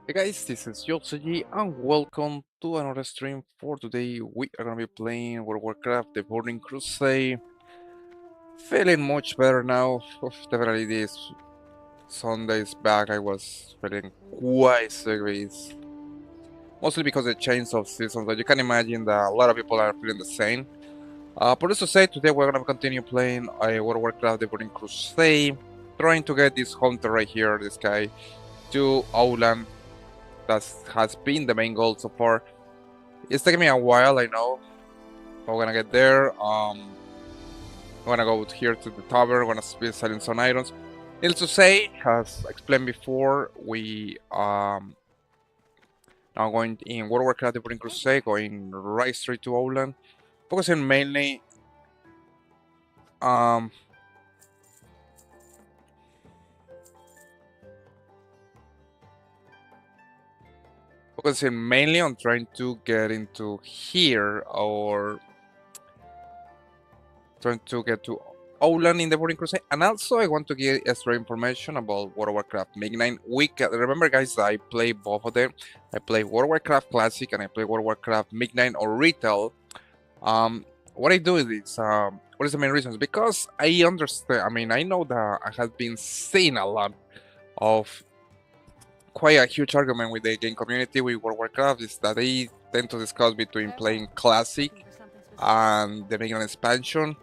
Hey guys, this is Yotsuji and welcome to another stream. For today we are gonna be playing World of Warcraft, the Burning Crusade. Feeling much better now. Definitely this Sundays back I was feeling quite sick. Mostly because of the change of seasons. But you can imagine that a lot of people are feeling the same. But to say, today we're gonna continue playing World of Warcraft, the Burning Crusade. Trying to get this hunter right here, this guy, to Outland. That has been the main goal so far. It's taking me a while, I know. But we're gonna get there. I'm gonna go here to the tavern. We're gonna be selling some items. Needless to say, as explained before, we now going in World of Warcraft: The Burning Crusade, going right straight to Outland, focusing mainly um on trying to get into here or trying to get to Outland in the Burning Crusade. And also, I want to give extra information about World of Warcraft Midnight. Remember, guys, I play both of them. I play World of Warcraft Classic and I play World of Warcraft Midnight or Retail. What I do is, what is the main reason? Because I understand, I mean, I know that I have been seeing a lot of quite a huge argument with the game community with World of Warcraft is that they tend to discuss between playing Classic and the Midnight expansion,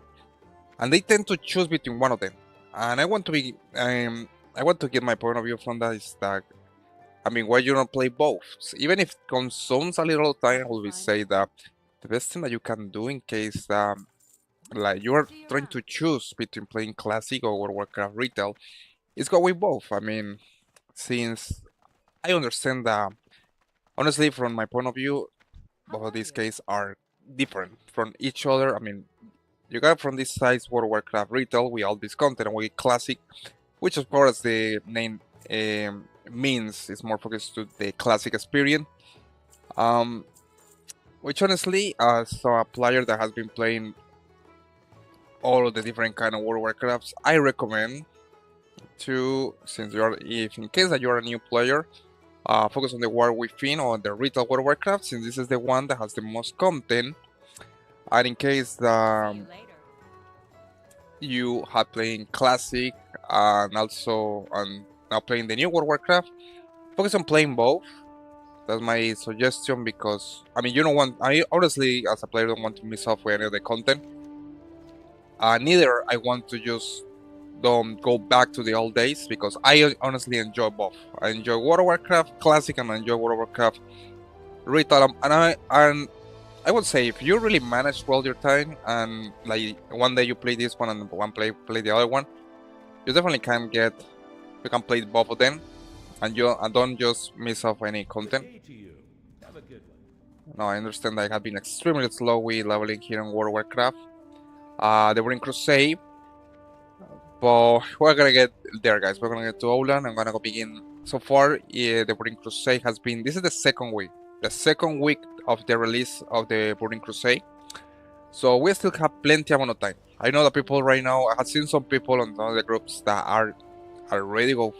and they tend to choose between one of them. And I want to get my point of view from that is that, I mean, why you don't play both? So even if it consumes a little time, I will say that the best thing that you can do in case like you are trying to choose between playing Classic or World of Warcraft Retail is go with both. I mean, since I understand that, honestly, from my point of view, both of these cases are different from each other. I mean, you got from this side World of Warcraft Retail with all this content and with Classic, which of course the name means is more focused to the Classic experience. Um, which honestly, as a player that has been playing all of the different kind of World of Warcrafts, I recommend to, since you're, if in case that you're a new player, focus on the War Within or the Retail World of Warcraft, since this is the one that has the most content. And in case you have playing Classic and also now playing the new World of Warcraft, focus on playing both. That's my suggestion because I mean you don't want. I honestly, as a player, don't want to miss off with any of the content. Neither I want to just don't go back to the old days because I honestly enjoy both. I enjoy World of Warcraft Classic and I enjoy World of Warcraft Retail. And I would say if you really manage well your time and like one day you play this one and one play the other one, you definitely can get you can play both of them and don't just miss off any content. No, I understand that I have been extremely slow with leveling here in World of Warcraft. The Burning Crusade, but we're gonna get there, guys. We're gonna get to Outland. I'm gonna go begin. So far, the Burning Crusade has been. This is the second week. The second week of the release of the Burning Crusade. So we still have plenty amount of time. I know that people right now. I have seen some people on some of the groups that are already go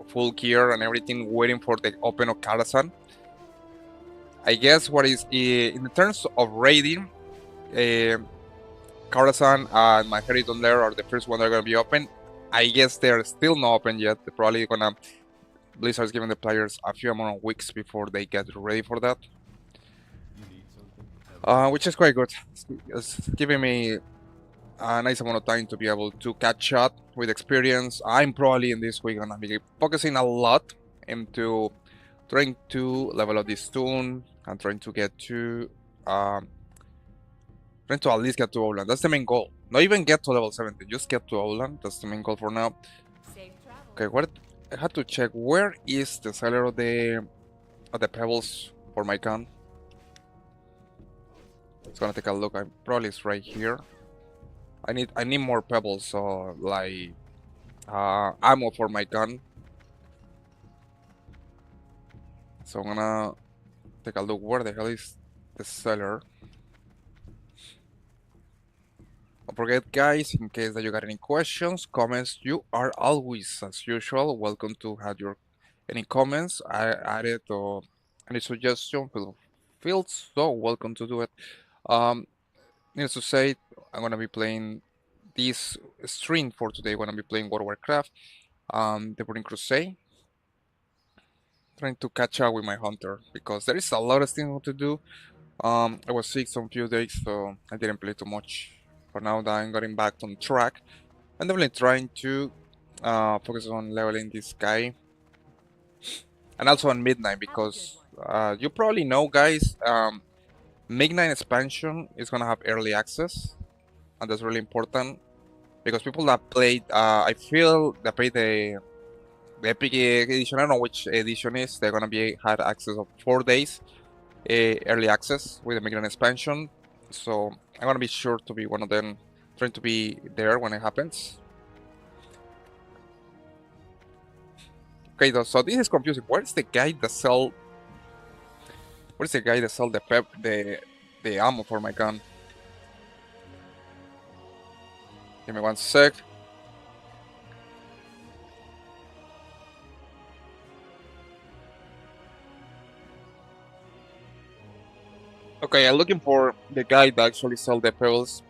full gear and everything, waiting for the open of Karazhan. I guess what is in terms of raiding, uh, Karazhan and my Heriton Lair are the first one that are gonna be open. I guess they're still not open yet. They're probably gonna Blizzard's giving the players a few amount of weeks before they get ready for that. Which is quite good. It's giving me a nice amount of time to be able to catch up with experience. I'm probably in this week gonna be focusing a lot into trying to level up this toon and trying to get to trying to at least get to Outland. That's the main goal. Not even get to level 70, just get to Outland. That's the main goal for now. Okay, what I had to check where is the seller of the pebbles for my gun. It's gonna take a look. I probably it's right here. I need more pebbles, so like ammo for my gun. So I'm gonna take a look where the hell is the seller. Don't forget, guys, in case that you got any questions, comments, you are always, as usual, welcome to have your Any comments, I added, or any suggestion, feel so welcome to do it. Needless to say, I'm gonna be playing this stream for today. I'm gonna be playing World of Warcraft, the Burning Crusade, trying to catch up with my hunter because there is a lot of things to do. I was sick some few days, so I didn't play too much. For now that I'm getting back on track, I'm definitely trying to focus on leveling this guy and also on Midnight because you probably know, guys. Midnight expansion is gonna have early access, and that's really important because people that played, I feel that played the Epic edition. I don't know which edition is. They're gonna be had access of 4 days early access with the Midnight expansion. So I'm gonna be sure to be one of them, trying to be there when it happens. Okay, though, so this is confusing. Where's the guy that sell? Where's the guy that sell the ammo for my gun? Give me 1 sec. Okay, I'm looking for the guy that actually sell the pebbles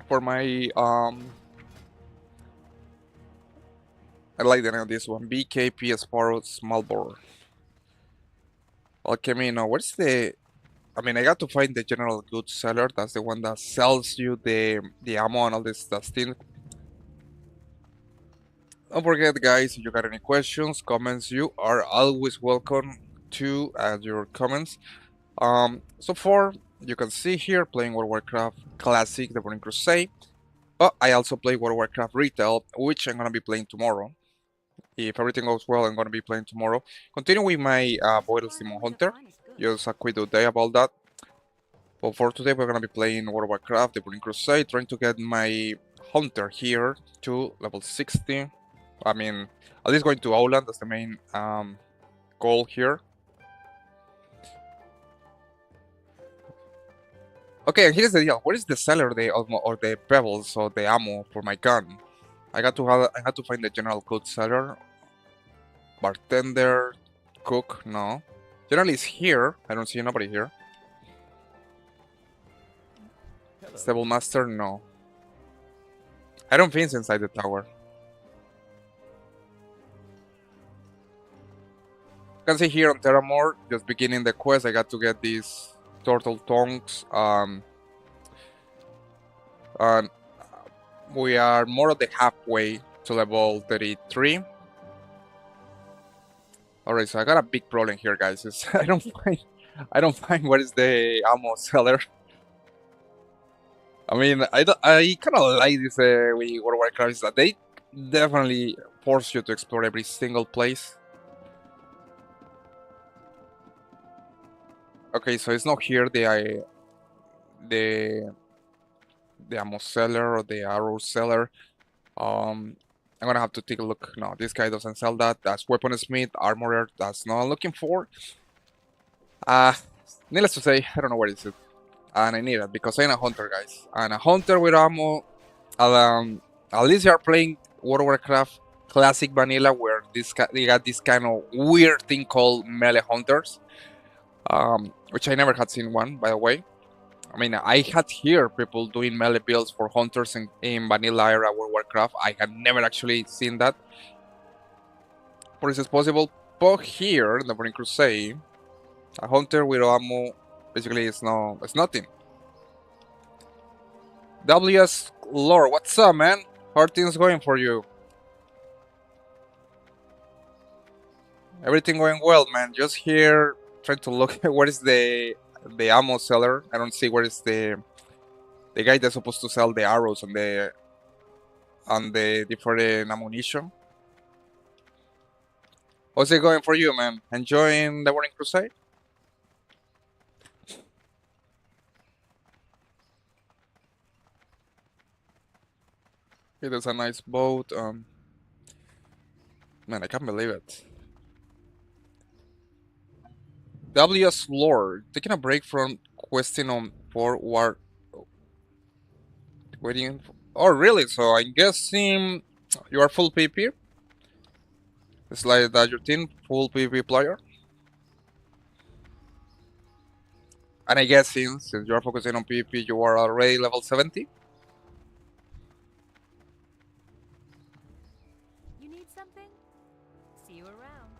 for my I like the name of this one. BKP Sparrow Small Bore. Okay, no, where's the I mean I got to find the general goods seller, that's the one that sells you the ammo and all this stuff. Don't forget, guys, if you got any questions, comments, you are always welcome to add your comments. So far, you can see here playing World of Warcraft Classic, The Burning Crusade, but I also play World of Warcraft Retail, which I'm gonna be playing tomorrow. If everything goes well, I'm gonna be playing tomorrow. Continue with my Voidal Demon Hunter. Just a quick update about that. But for today, we're gonna be playing World of Warcraft, The Burning Crusade, trying to get my Hunter here to level 60. I mean, at least going to Outland, that's the main goal here. Okay, here's the deal. Where is the seller or the pebbles or the ammo for my gun? I had to find the general goods seller. Bartender, cook, no. Generally it's here. I don't see nobody here. Stable master, no. I don't think it's inside the tower. You can see here on Terramore, just beginning the quest, I got to get these turtle tongues. And we are more than halfway to level 33. Alright, so I got a big problem here, guys. I don't find where is the ammo seller. I mean, I kind of like this with World of Warcraft is that they definitely force you to explore every single place. Okay, so it's not here the ammo seller or the arrow seller. I'm gonna have to take a look. No, this guy doesn't sell that. That's weaponsmith, armorer. That's not what I'm looking for. Needless to say, I don't know where is it, and I need it because I'm a hunter, guys. And a hunter with ammo. At least you are playing World of Warcraft Classic Vanilla, where they got this kind of weird thing called melee hunters, which I never had seen one, by the way. I mean, I had heard people doing melee builds for hunters in Vanilla era World of Warcraft. I had never actually seen that. But this is possible. But here, in the Burning Crusade, a hunter with ammo basically it's nothing. WS Lore, what's up, man? How are things going for you? Everything going well, man. Just here trying to look at where is the ammo seller. I don't see where is the guy that's supposed to sell the arrows and the different ammunition. How's it going for you, man? Enjoying the Burning Crusade? Okay, there's a nice boat. Man, I can't believe it. WS Lore, taking a break from questing on forward. Waiting. Oh, really? So I'm guessing you are full PP? It's like that your team full PvP player. And I guess since you are focusing on PvP, you are already level 70. You need something? See you around.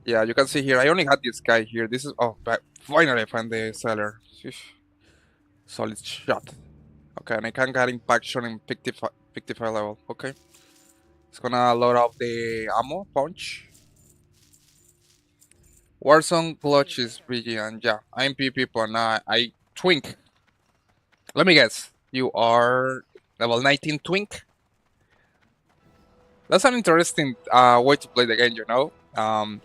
Yeah, you can see here. I only had this guy here. This is but finally I find the seller. Sheesh. Solid shot. Okay, and I can get impaction in 55 level. Okay, it's gonna load up the ammo punch. Warzone clutch is BG and yeah, I'm PP and I twink. Let me guess. You are level 19 twink. That's an interesting way to play the game, you know. I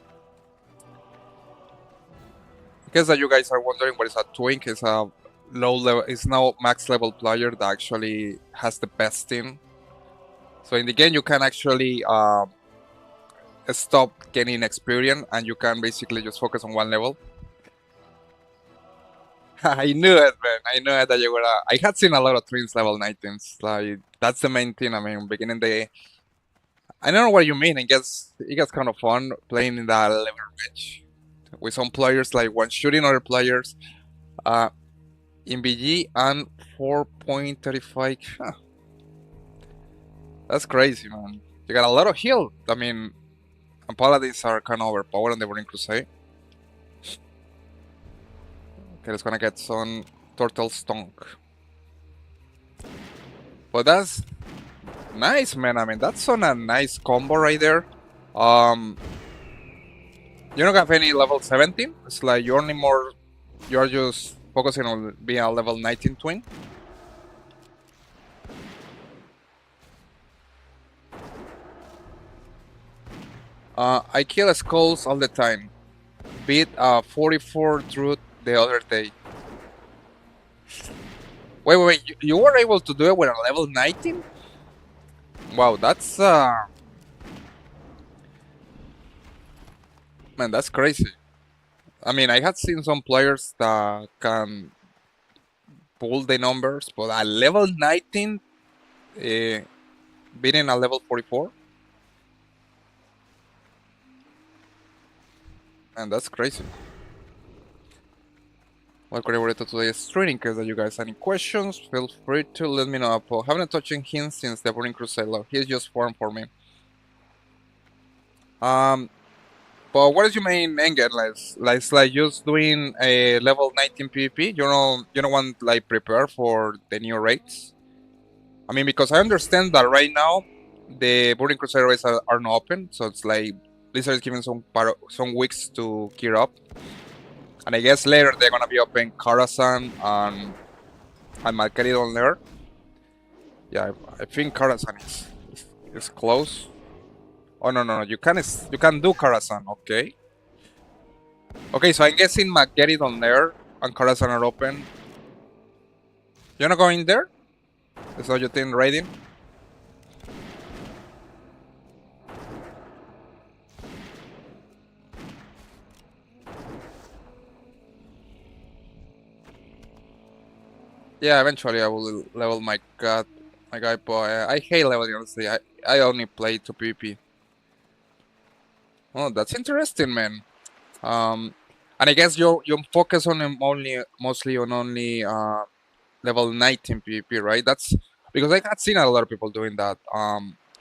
guess that you guys are wondering what is a twink. It's a low level. It's now max level player that actually has the best team. So in the game, you can actually stop gaining experience, and you can basically just focus on one level. I knew it, man. I knew it that you were. I had seen a lot of twins level 19s. Like that's the main thing. I mean, beginning the. I don't know what you mean. I guess it gets kind of fun playing in that level match with some players like one shooting other players. In BG and 4.35. Huh, that's crazy, man. You got a lot of heal. I mean, and paladins are kind of overpowered on the Burning Crusade. Okay, it's gonna get some turtle stunk. But that's nice, man. I mean, that's on a nice combo right there. You don't have any level 17. It's like you're only more. You're just focusing on being a level 19 twin. I kill skulls all the time. Beat 44 through the other day. Wait. You were able to do it with a level 19? Wow, that's man, that's crazy. I mean, I had seen some players that can pull the numbers, but at level 19, beating a level 44, and that's crazy. Welcome everybody to today's stream. In case that you guys have any questions, feel free to let me know. I haven't touched him since the Burning Crusade. He's just formed for me. But what is your main end game? Like just doing a level 19 PvP. You don't want like prepare for the new raids. I mean, because I understand that right now the Burning Crusade raids are not open, so it's like Blizzard is giving some weeks to gear up. And I guess later they're gonna be open Karazhan and Malkaridon there. Yeah, I think Karazhan is close. Oh no, you can do Karazhan, okay. Okay, so I'm guessing Malkaridon there and Karazhan are open. You're not going there? Is that your team raiding? Yeah, eventually I will level my guy, but I hate leveling, honestly. I only play to PvP. Oh, that's interesting, man. And I guess you focus on mostly on only level 19 PvP, right? That's because I had seen a lot of people doing that.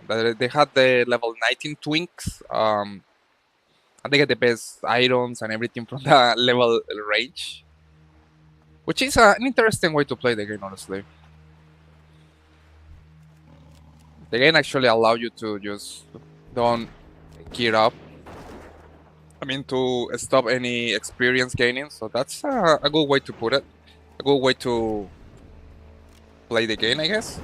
That they had the level 19 twinks. And they get the best items and everything from the level range, which is an interesting way to play the game, honestly. The game actually allows you to just don't gear up. I mean, to stop any experience gaining. So that's a good way to put it. A good way to play the game, I guess.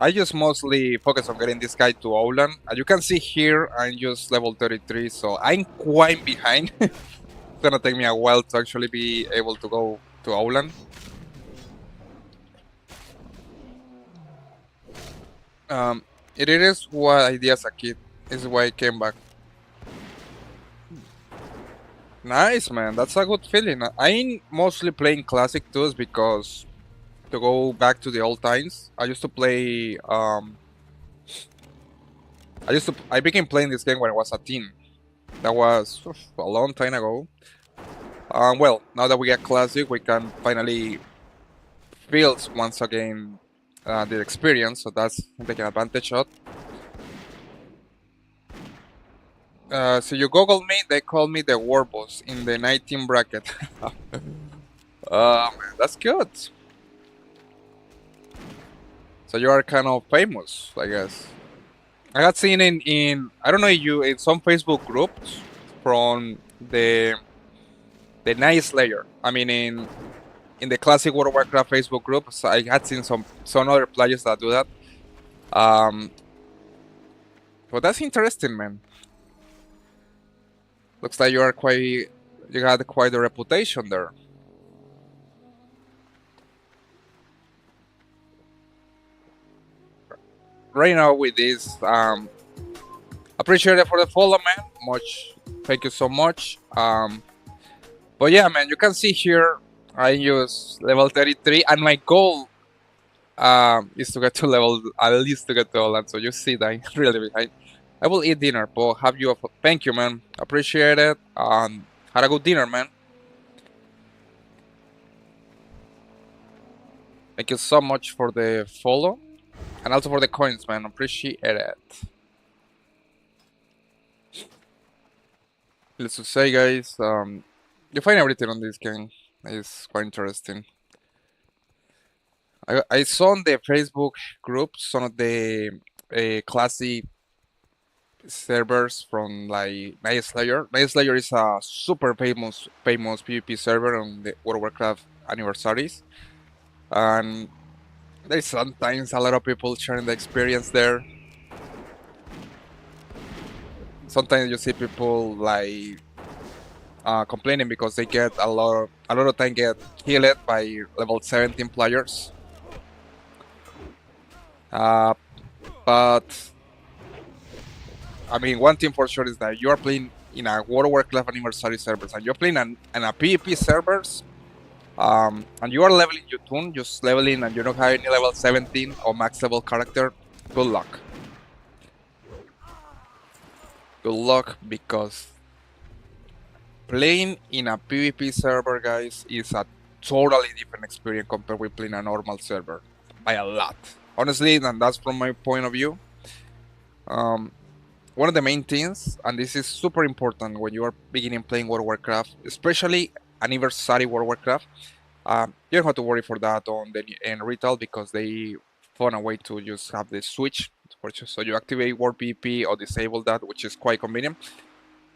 I just mostly focus on getting this guy to Outland. As you can see here, I'm just level 33, so I'm quite behind. It's gonna take me a while to actually be able to go to Outland. It is what I did as a kid. Is why I came back. Nice, man. That's a good feeling. I'm mostly playing classic tools because to go back to the old times. I used to play. I began playing this game when I was a teen. That was a long time ago. Well, now that we got classic, we can finally feel once again the experience. So that's taking advantage of. So you Google me, they call me the war boss in the 19 bracket. Man, that's good. So you are kind of famous, I guess. I got seen in I don't know you in some Facebook groups from the Night Slayer. I mean in the classic World of Warcraft Facebook groups, I had seen some other players that do that. But that's interesting, man. Looks like you got quite a reputation there. Right now with this, appreciate it for the follow, man. Thank you so much. But yeah, man, you can see here I use level 33, and my goal is to get to level at least to get to Outland. So you see that I'm really behind. I will eat dinner, but thank you, man. Appreciate it. Had a good dinner, man. Thank you so much for the follow, and also for the coins, man. Appreciate it. Let's just say, guys, you find everything on this game. It's quite interesting. I saw on the Facebook group some of the classic servers from like Night Slayer. Night Slayer is a super famous PvP server on the World of Warcraft anniversaries, and there's sometimes a lot of people sharing the experience there. Sometimes you see people like complaining because they get a lot of time get killed by level 17 players. But I mean, one thing for sure is that you are playing in a World of Warcraft anniversary servers, and you're playing in a PvP servers, and you are leveling your tune, just leveling, and you don't have any level 17 or max level character. Good luck. Good luck, because playing in a PvP server, guys, is a totally different experience compared with playing a normal server by a lot. Honestly, and that's from my point of view. One of the main things, and this is super important when you are beginning playing World of Warcraft, especially anniversary World of Warcraft, you don't have to worry for that on the in retail, because they found a way to just have the switch, so you activate World PvP or disable that, which is quite convenient.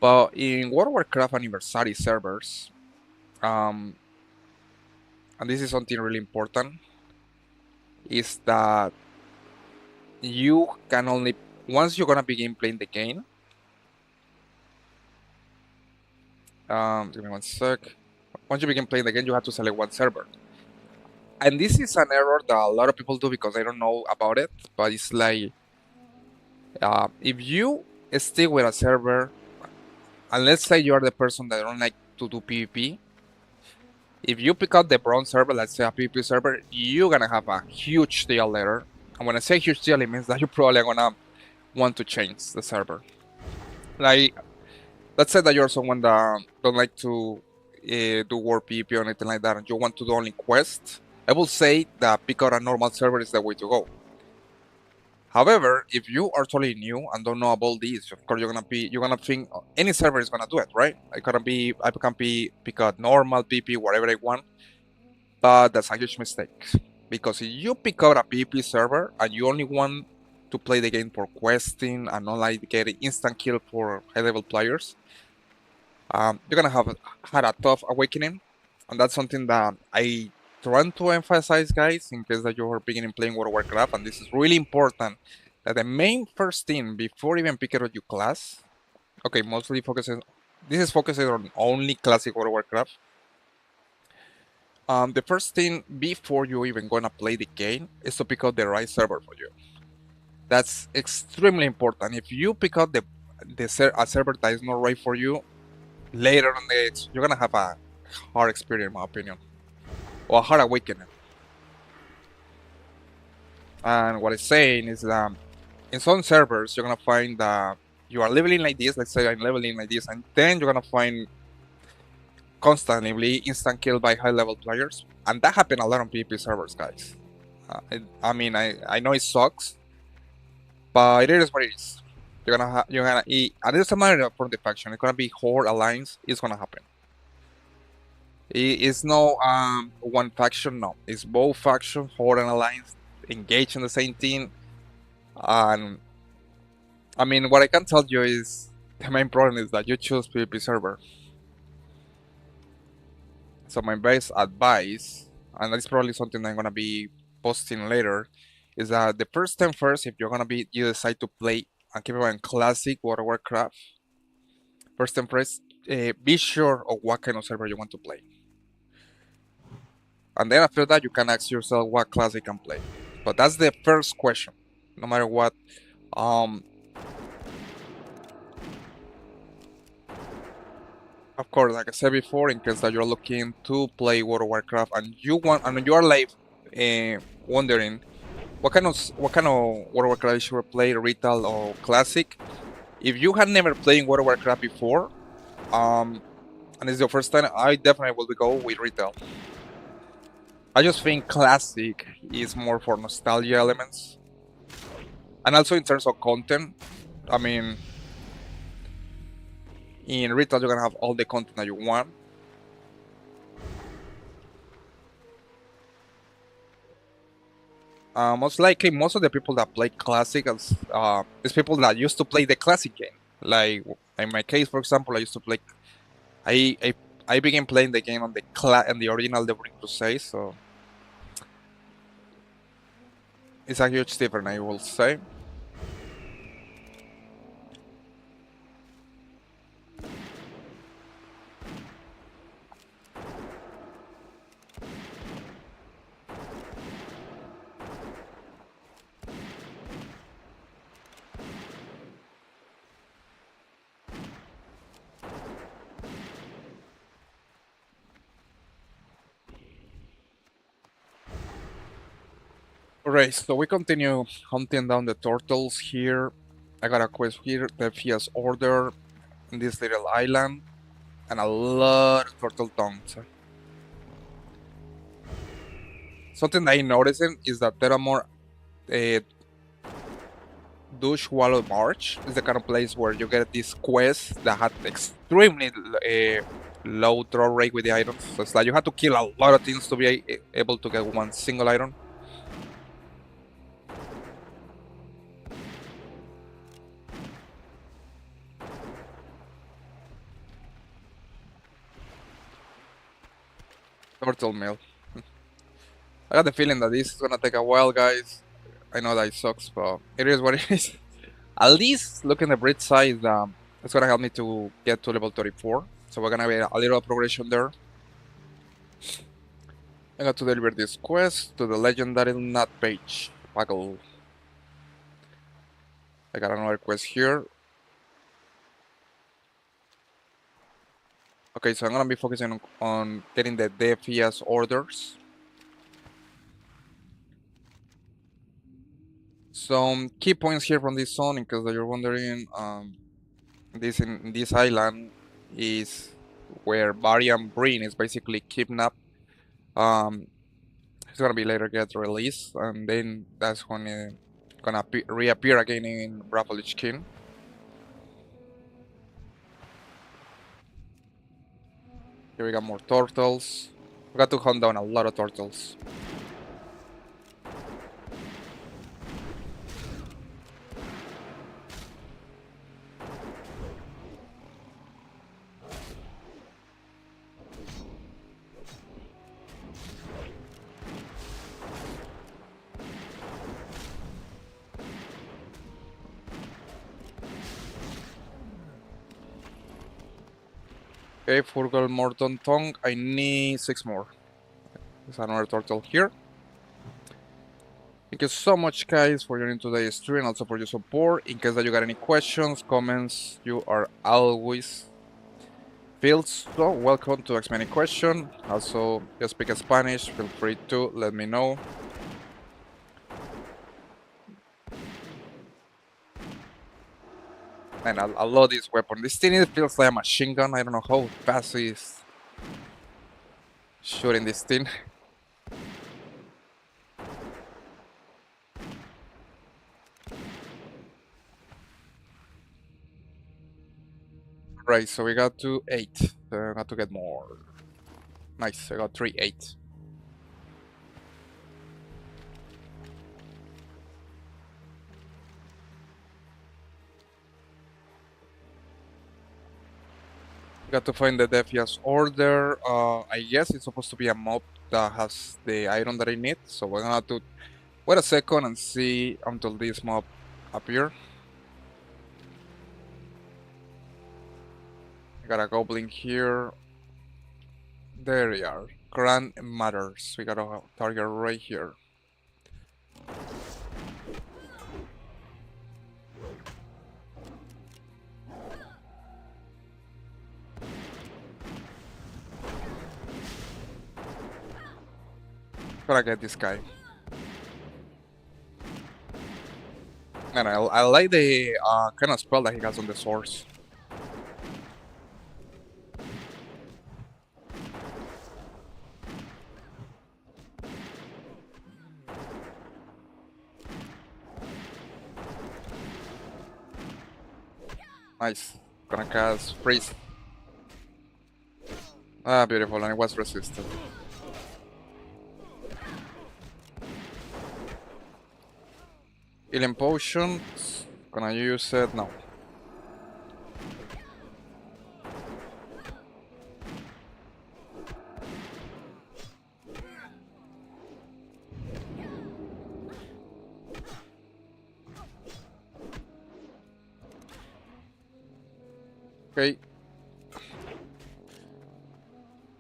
But in World of Warcraft anniversary servers, and this is something really important, is that you can only, once you're gonna begin playing the game, give me one sec. Once you begin playing the game, you have to select one server. And this is an error that a lot of people do because they don't know about it, but it's like, if you stick with a server, and let's say you are the person that don't like to do PvP, if you pick up the bronze server, let's say a PvP server, you're gonna have a huge deal later. And when I say huge deal, it means that you're probably gonna want to change the server. Like, let's say that you're someone that don't like to do war PvP or anything like that, and you want to do only quests, I will say that pick out a normal server is the way to go. However, if you are totally new and don't know about these, of course you're gonna think any server is gonna do it, right? I can pick out normal PvP, whatever I want, but that's a huge mistake, because if you pick out a PvP server and you only want to play the game for questing and not like getting instant kill for high level players, you're gonna have had a tough awakening, and that's something that I trying to emphasize, guys, in case that you are beginning playing World of Warcraft, and this is really important, that the main first thing before even picking out your class, okay, mostly focusing, this is focusing on only classic World of Warcraft. The first thing before you even gonna play the game is to pick out the right server for you. That's extremely important. If you pick out a server that is not right for you, later on you're gonna have a hard experience, in my opinion, or a hard awakening. And what it's saying is that in some servers, you're gonna find that you are leveling like this. Let's say I'm leveling like this, and then you're gonna find constantly instant kill by high level players, and that happened a lot on PvP servers, guys. I mean, I know it sucks, but it is what it is. You're gonna and it doesn't matter from the faction. It's gonna be Horde Alliance. It's gonna happen. It's no one faction. No, it's both factions, Horde and Alliance, engaged in the same team. And I mean, what I can tell you is the main problem is that you choose PvP server. So my best advice, and that's probably something I'm gonna be posting later, is that the first thing first, if you're gonna be you decide to play and keep it in classic World of Warcraft, first thing first, be sure of what kind of server you want to play. And then after that, you can ask yourself what class you can play. But that's the first question, no matter what. Of course, like I said before, in case that you're looking to play World of Warcraft and you are like wondering what kind of World of Warcraft should I play, retail or classic. If you had never played World of Warcraft before, and it's your first time, I definitely will go with retail. I just think classic is more for nostalgia elements. And also in terms of content, I mean, in retail you're gonna have all the content that you want. Most likely, most of the people that play classic is people that used to play the classic game. Like in my case, for example, I used to play. I began playing the game on the original The Burning Crusade, so it's a huge difference, I will say. Alright, so we continue hunting down the turtles here. I got a quest here, the Fia's Order, in this little island, and a lot of turtle tongues. Something that I'm noticing is that there are more Douche Wallow March is the kind of place where you get these quests that had extremely low throw rate with the items. So it's like you have to kill a lot of things to be able to get one single item. Turtle meal. I got the feeling that this is gonna take a while, guys. I know that it sucks, but it is what it is. At least looking at the bright side, it's gonna help me to get to level 34. So we're gonna have a little progression there. I got to deliver this quest to the legendary nut page. Paggle. I got another quest here. Okay, so I'm gonna be focusing on getting the Defias orders. Some key points here from this zone, in case that you're wondering, in this island is where Barry and Breen is basically kidnapped. It's gonna be later get released, and then that's when it's gonna reappear again in Bravlich King. Here we got more turtles. We got to hunt down a lot of turtles. Okay, Furgal Morton Tongue. I need 6 more. There's another turtle here. Thank you so much, guys, for joining today's stream and also for your support. In case that you got any questions, comments, you are always feel so welcome to ask me any question. Also, if you speak Spanish, feel free to let me know. And I love this weapon. This thing it feels like a machine gun. I don't know how fast it is shooting this thing. Right, so we got to 8. Got to get more. Nice, I got 3, 8. Got to find the Defias order. I guess it's supposed to be a mob that has the iron that I need. So we're gonna have to wait a second and see until this mob appear. I got a goblin here. There we are. Grand matters. We got a target right here. Gotta get this guy. And I like the kind of spell that he has on the swords. Nice. Gonna cast freeze. Ah, beautiful, and it was resisted. Healing potion. Gonna use it now. Okay.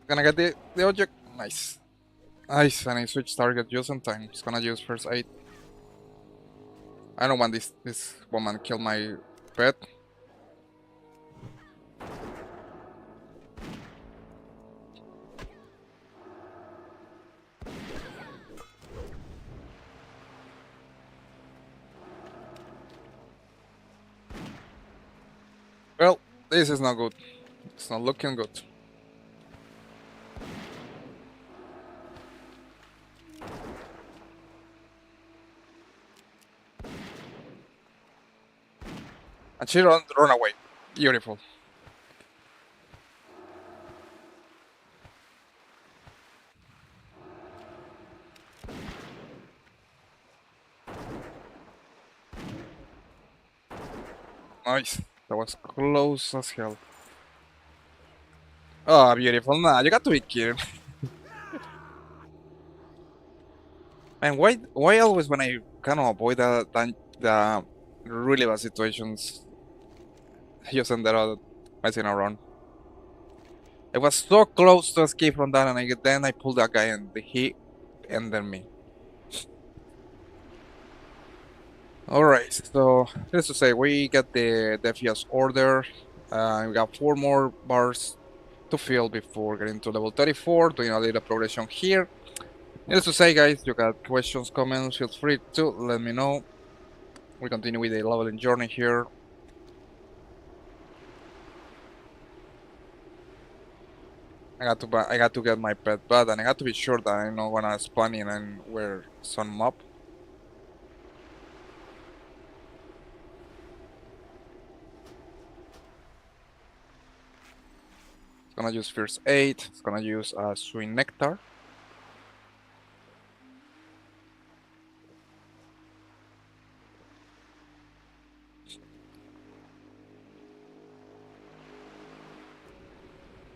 Gonna get the object. Nice. Nice, and I switch target just in time. It's gonna use first aid. I don't want this woman kill my pet. Well, this is not good. It's not looking good. And she run away. Beautiful. Nice. That was close as hell. Oh, beautiful. Nah, you got to be kidding. And why always when I kind of avoid the really bad situations, I just ended up messing around. I was so close to escape from that, and then I pulled that guy, and he ended me. Alright, so let's just say we got the Defias order. We got 4 more bars to fill before getting to level 34, doing a little progression here. Needless to say, guys, you got questions, comments, feel free to let me know. We continue with the leveling journey here. I got to get my pet bad, and I got to be sure that I'm not gonna spawn in and where some mob. It's gonna use first aid. It's gonna use sweet nectar.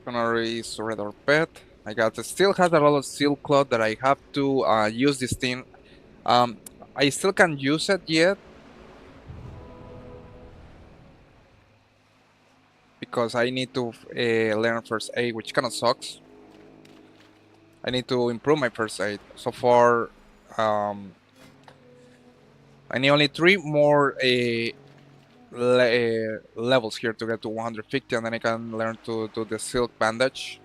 Gonna release red or pet. I got still has a lot of steel cloth that I have to use this thing. I still can't use it yet because I need to learn first aid, which kind of sucks. I need to improve my first aid. So far, I need only 3 more levels here to get to 150, and then I can learn to do the silk bandage.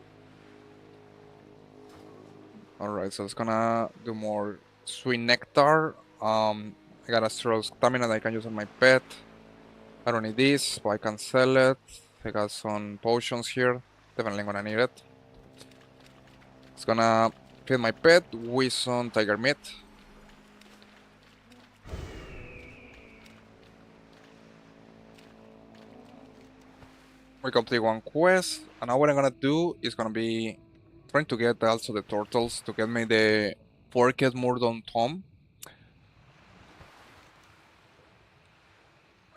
Alright, so it's gonna do more sweet nectar. I got a strong stamina that I can use on my pet. I don't need this, but I can sell it. I got some potions here. Definitely gonna need it. It's gonna feed my pet with some tiger meat. We complete one quest, and now what I'm gonna do is gonna be trying to get also the turtles to get me the Forked Murdon Tom.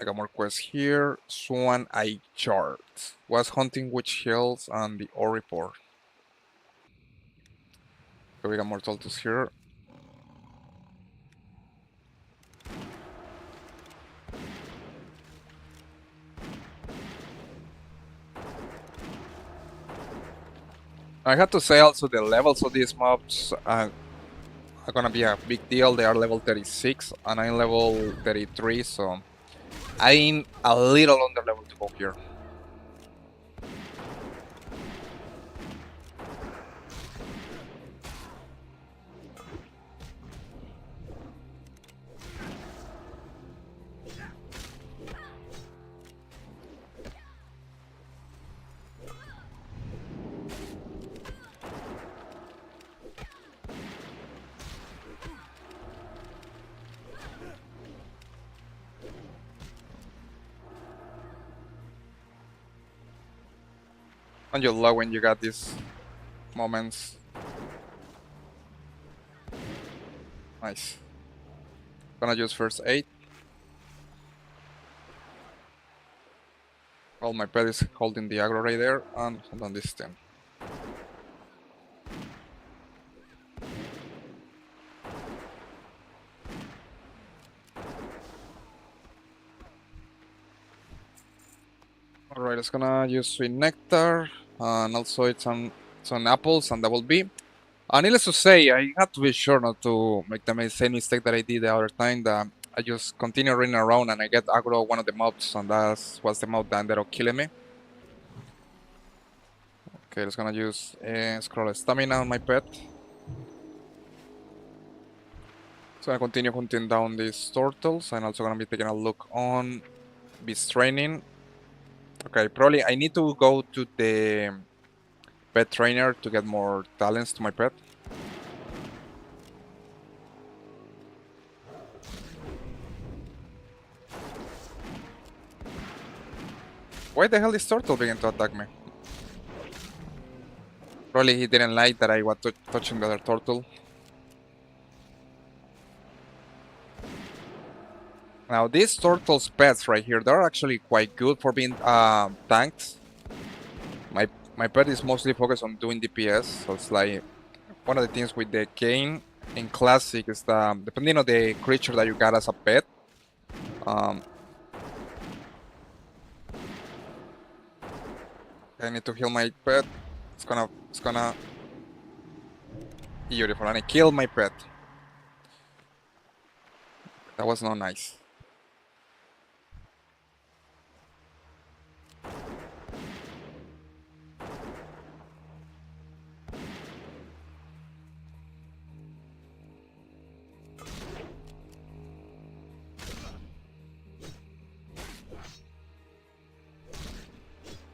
I got more quests here. Swan Eye Chart. Was hunting witch hills and the ore report. Okay, we got more turtles here. I have to say also the levels of these mobs are gonna be a big deal. They are level 36 and I'm level 33, so I'm a little under level to go here. And you love when you got these moments. Nice. Gonna use first aid. Well, my pet is holding the aggro right there, and hold on this thing. Alright, it's gonna use sweet nectar, and also it's some apples and double B. Needless to say, I had to be sure not to make the same mistake that I did the other time, that I just continue running around and I get aggro one of the mobs, and that was the mob that ended up killing me. Okay, it's gonna use scroll stamina on my pet. So I'm gonna continue hunting down these turtles. I'm also gonna be taking a look on beast training. Okay, probably I need to go to the pet trainer to get more talents to my pet. Why the hell is turtle begin to attack me? Probably he didn't like that I was touching the other turtle. Now these turtles pets right here, they're actually quite good for being tanks. My pet is mostly focused on doing DPS, so it's like one of the things with the game in Classic is that depending on the creature that you got as a pet, I need to heal my pet. It's gonna beautiful, and I killed my pet. That was not nice.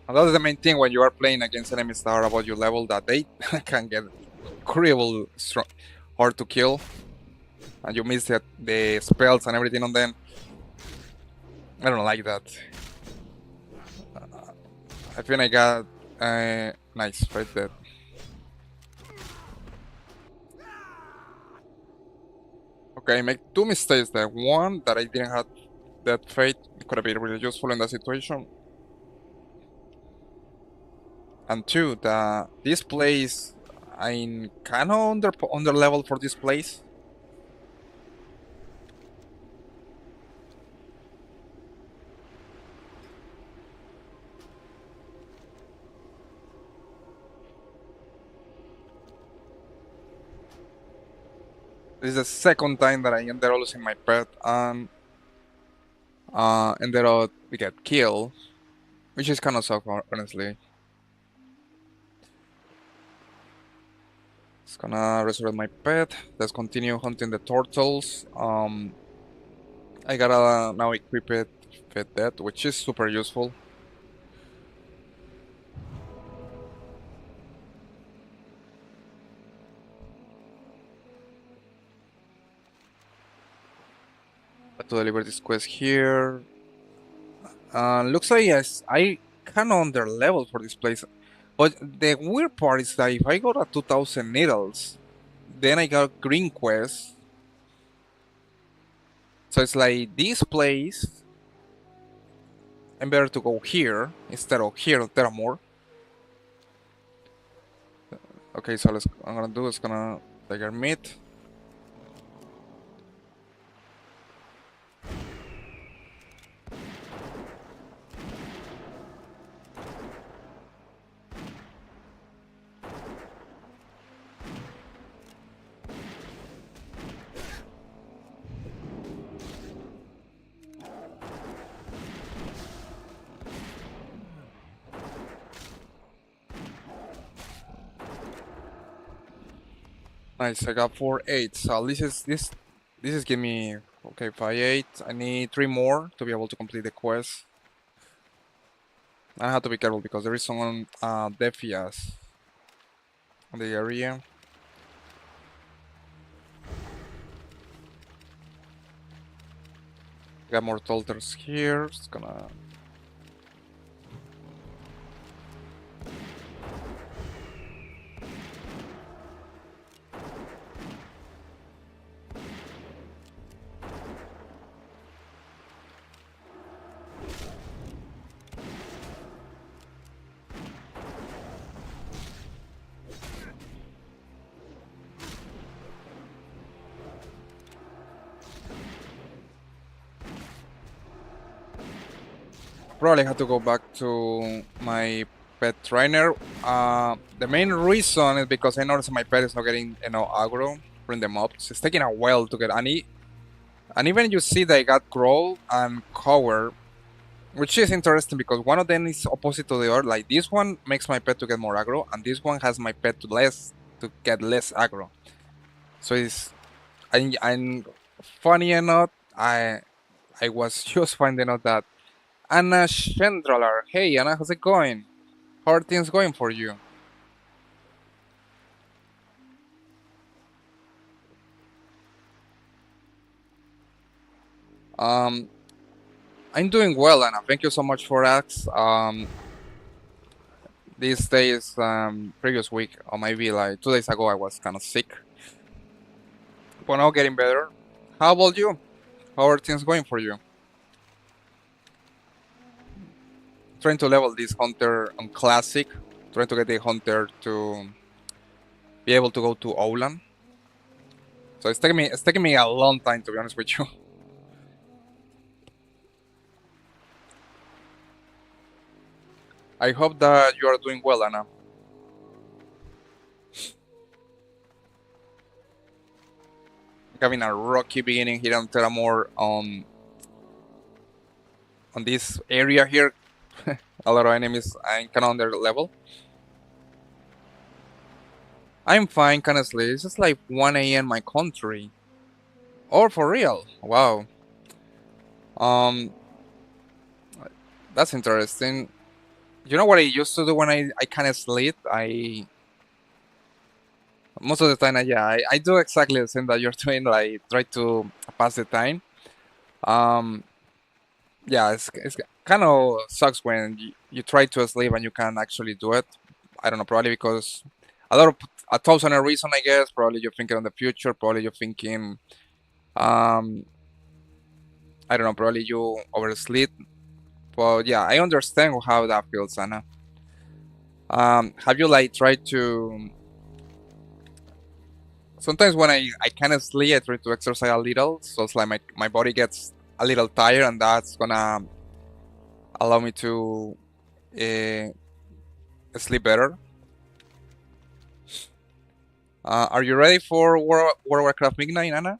And that's the main thing when you are playing against enemies that are about your level, that they can get incredible strong, hard to kill, and you miss the spells and everything on them. I don't like that. I think I got nice right there. Okay, I make two mistakes there. One, that I didn't have that fate. It could have been really useful in that situation. And two, that this place, I'm kind of under level for this place. This is the second time that I ended up losing my pet and ended up we get killed, which is kind of suck, honestly. It's gonna resurrect my pet. Let's continue hunting the turtles. I gotta now equip it fit that, which is super useful. To deliver this quest here. Looks like yes, I kind of under level for this place. But the weird part is that if I got a 2000 needles, then I got green quest. So it's like this place, I'm better to go here instead of here on Terramore. Okay, so I'm gonna do is gonna take our meat. Nice, I got 4 8. So this is give me okay 5 8. I need 3 more to be able to complete the quest. I have to be careful because there is someone Defias on the area. Got more tolters here. It's gonna. Probably have to go back to my pet trainer. The main reason is because I noticed my pet is not getting aggro from the mobs. It's taking a while to get and even you see they got growl and cover, which is interesting because one of them is opposite to the other. Like this one makes my pet to get more aggro, and this one has my pet to get less aggro. So it's and funny enough, I was just finding out that Anna Schendralar. Hey Anna, how's it going? How are things going for you? Um, I'm doing well, Anna. Thank you so much for asking. These days, previous week, or maybe like 2 days ago, I was kind of sick, but now getting better. How about you? How are things going for you? Trying to level this hunter on classic, trying to get the hunter to be able to go to Outland. So it's taking me a long time to be honest with you. I hope that you are doing well, Anna. Having a rocky beginning here on Terramore on this area here. A lot of enemies. I'm kind of under level. I'm fine, honestly. It's just like 1 a.m. my country. Or for real. Wow. Um, that's interesting. You know what I used to do when I kind of sleep? Most of the time, I do exactly the same that you're doing. Like try to pass the time. Um, yeah, it's kind of sucks when you try to sleep and you can't actually do it. I don't know, probably because a lot of a thousand a reason, I guess. Probably you're thinking on the future. Probably you're thinking, um, I don't know. Probably you oversleep. But yeah, I understand how that feels, Anna. Have you like tried to? Sometimes when I kind of sleep, I try to exercise a little, so it's like my body gets a little tired, and that's gonna allow me to uh, sleep better. Are you ready for World of Warcraft Midnight, Anna?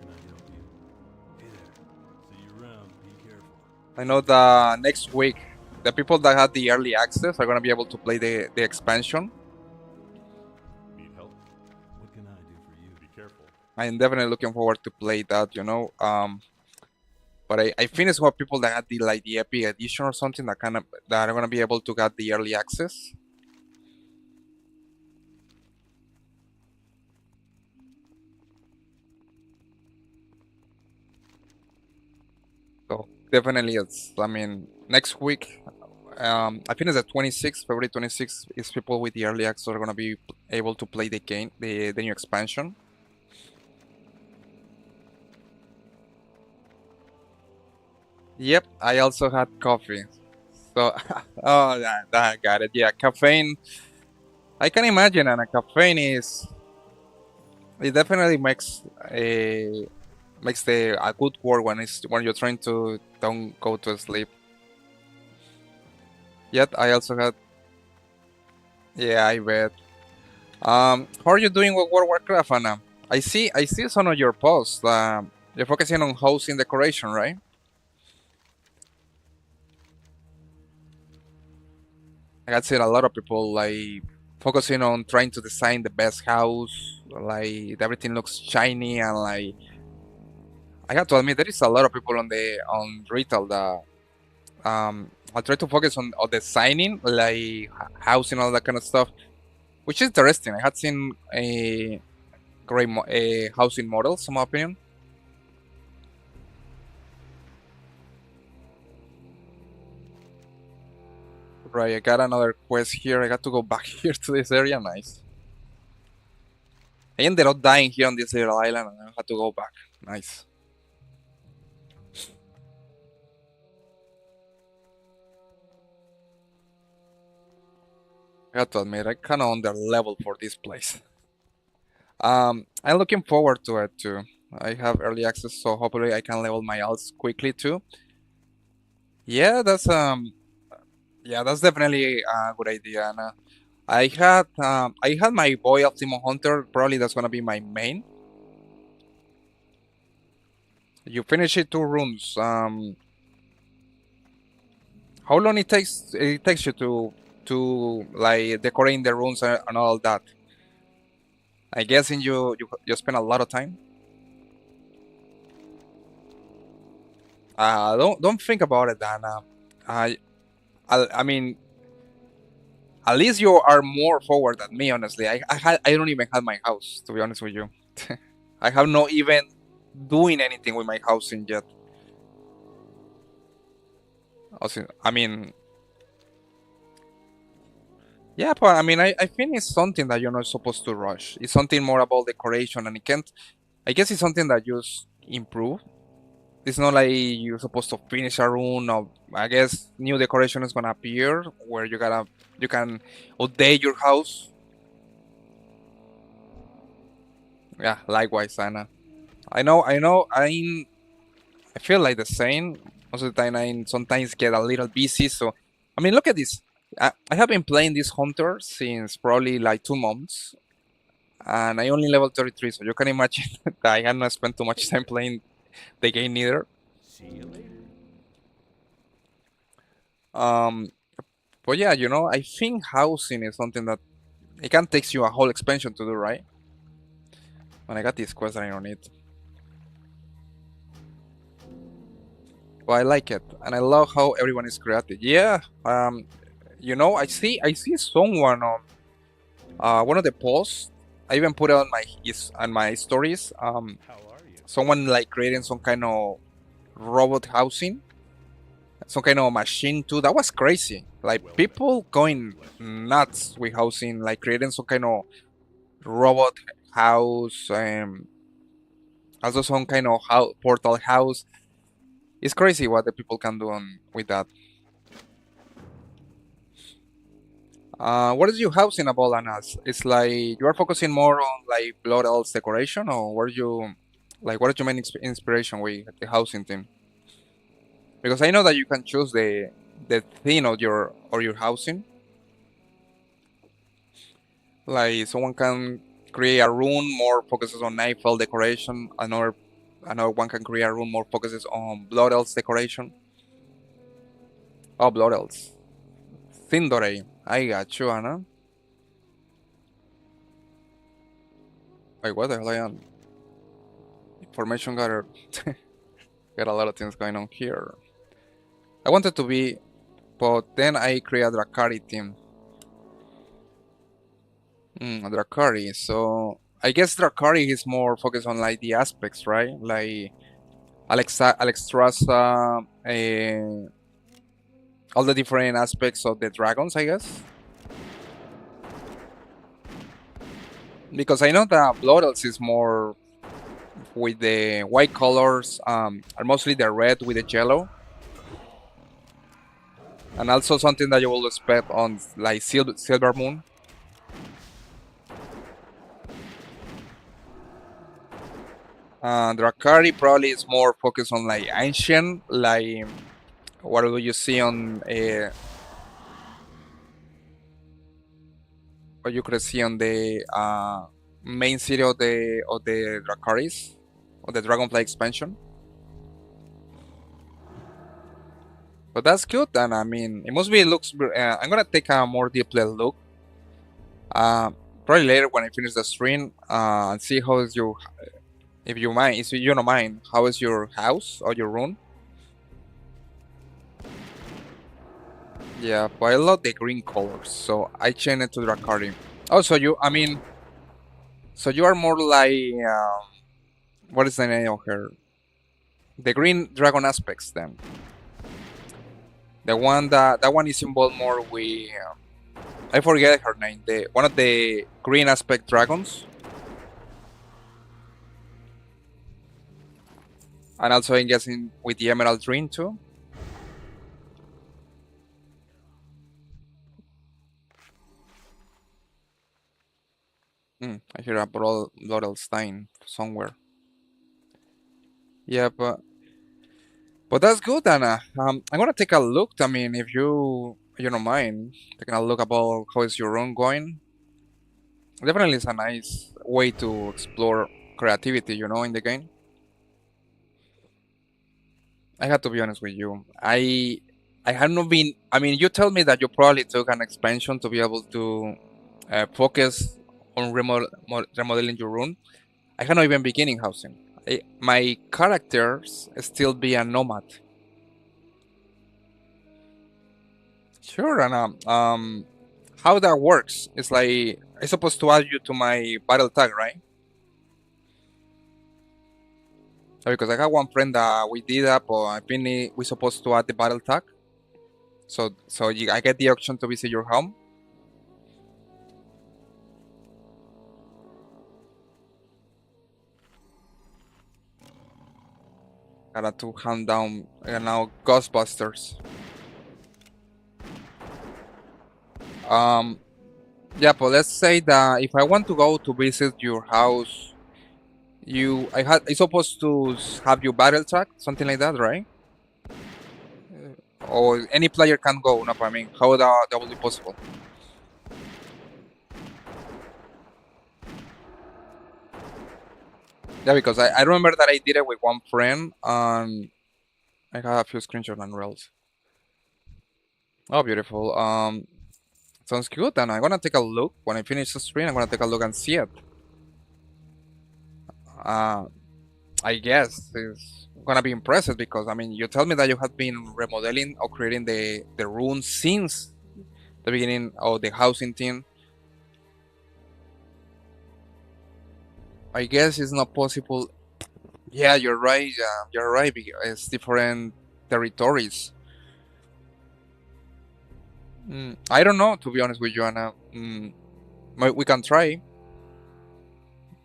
Can I help you? Hey there. See you around. Be careful. I know that next week the people that had the early access are gonna be able to play the expansion. Need help? What can I do for you? Be careful. I'm definitely looking forward to play that. But I think it's what people that had the like the Epic Edition or something that kind of that are gonna be able to get the early access. So definitely, it's. I mean, next week, I think it's the 26th, February 26th, is people with the early access are gonna be able to play the game, the new expansion. Yep, I also had coffee. So, oh, that got it. Yeah, caffeine. I can imagine, and a caffeine is. It definitely makes the a good work when you're trying to don't go to sleep. Yet I also had. Yeah, I bet. How are you doing with World of Warcraft, Anna? I see some of your posts. You're focusing on housing decoration, right? I got seen a lot of people like focusing on trying to design the best house, like everything looks shiny and like I got to admit there is a lot of people on retail that I try to focus on designing like housing all that kind of stuff, which is interesting. I had seen a great a housing models, in my opinion. Right, I got another quest here. I got to go back here to this area. Nice. I ended up dying here on this little island and I had to go back. Nice. I got to admit, I kind of under level for this place. I'm looking forward to it too. I have early access, so hopefully I can level my alts quickly too. Yeah, that's definitely a good idea. And, I had my boy Optimo Hunter. Probably that's gonna be my main. You finish it 2 rooms. How long it takes you to like decorating the rooms and all that? I guessing you spend a lot of time. Don't think about it, Dana. I I mean, at least you are more forward than me. Honestly, I don't even have my house. To be honest with you, I have not even doing anything with my housing yet. Also, I mean, yeah, but I mean, I think it's something that you're not supposed to rush. It's something more about decoration, and it can't. I guess it's something that you improve. It's not like you're supposed to finish a room. Or I guess new decoration is gonna appear where you can update your house. Yeah, likewise, Anna. I feel like the same. Most of the time, I sometimes get a little busy. So, I mean, look at this. I have been playing this Hunter since probably like 2 months, and I only level 33. So you can imagine that I have not spent too much time playing the game neither. See you later. Um, but yeah, I think housing is something that it can take you a whole expansion to do, right? When I got this quest, I don't need. But I like it, and I love how everyone is creative. Yeah, I see someone on one of the posts. I even put it on my stories. How are you? Someone like creating some kind of robot housing, some kind of machine too. That was crazy. Like Well done. people going Bless you. nuts with housing, like creating some kind of robot house, also some kind of portal house. It's crazy what the people can do with that. What is your housing about, Anas? It's like you are focusing more on like Blood Elves decoration, or what is your main inspiration with the housing team? Because I know that you can choose the theme of your housing. Like someone can create a room more focuses on Nightfall decoration. Another one can create a room more focuses on Blood Elves decoration. Oh, Blood Elves. Thindore. I got you, Anna. Wait, what the hell I am? Information gathered. Got a lot of things going on here. I wanted to be, but then I create a Drakari team. Drakari. So I guess Drakari is more focused on like the aspects, right? Like Alexstrasza, all the different aspects of the dragons, I guess. Because I know that Blood Elves is more with the white colors, and mostly the red with the yellow. And also something that you will expect on like Silver Moon. Drakari probably is more focused on like ancient, like what do you see on what you could see on the main city of the Drakaris, of the Dragonfly expansion. But that's good, and I mean, it must be looks. I'm gonna take a more deeply look. Uh, Probably later when I finish the stream, and see how is your, if you mind, if you don't mind, how is your house or your room? Yeah, but I love the green colors, so I changed it to Drakari. Oh, so you, I mean, so you are more like, what is the name of her? The green dragon aspects then. The one that one is involved more with, I forget her name. The one of the green aspect dragons, and also I'm guessing with the Emerald Dream too. I hear a Blodelstein somewhere. Yeah, but that's good, Anna. I'm gonna take a look. I mean, if you don't mind taking a look about how is your run going. Definitely, it's a nice way to explore creativity, in the game. I have to be honest with you. I have not been. I mean, you tell me that you probably took an expansion to be able to focus on remodeling your room. I have not even beginning housing. My characters still be a nomad. Sure, and how that works is like I'm supposed to add you to my battle tag, right? Because I have one friend that we did that, but I think we supposed to add the battle tag. So I get the option to visit your home. Gotta to hunt down now Ghostbusters. Um, yeah, but let's say that if I want to go to visit your house, I supposed to have you battle tag, something like that, right? Or any player can go. No, I mean, how that will be possible? Yeah, because I remember that I did it with one friend, and I have a few screenshots and reels. Oh, beautiful. Sounds good. And I'm gonna take a look when I finish the stream. I'm gonna take a look and see it. Uh, I guess it's gonna be impressive because I mean, you tell me that you have been remodeling or creating the runes since the beginning of the housing team. I guess it's not possible. Yeah, you're right. You're right. It's different territories. I don't know, to be honest with you, Anna. We can try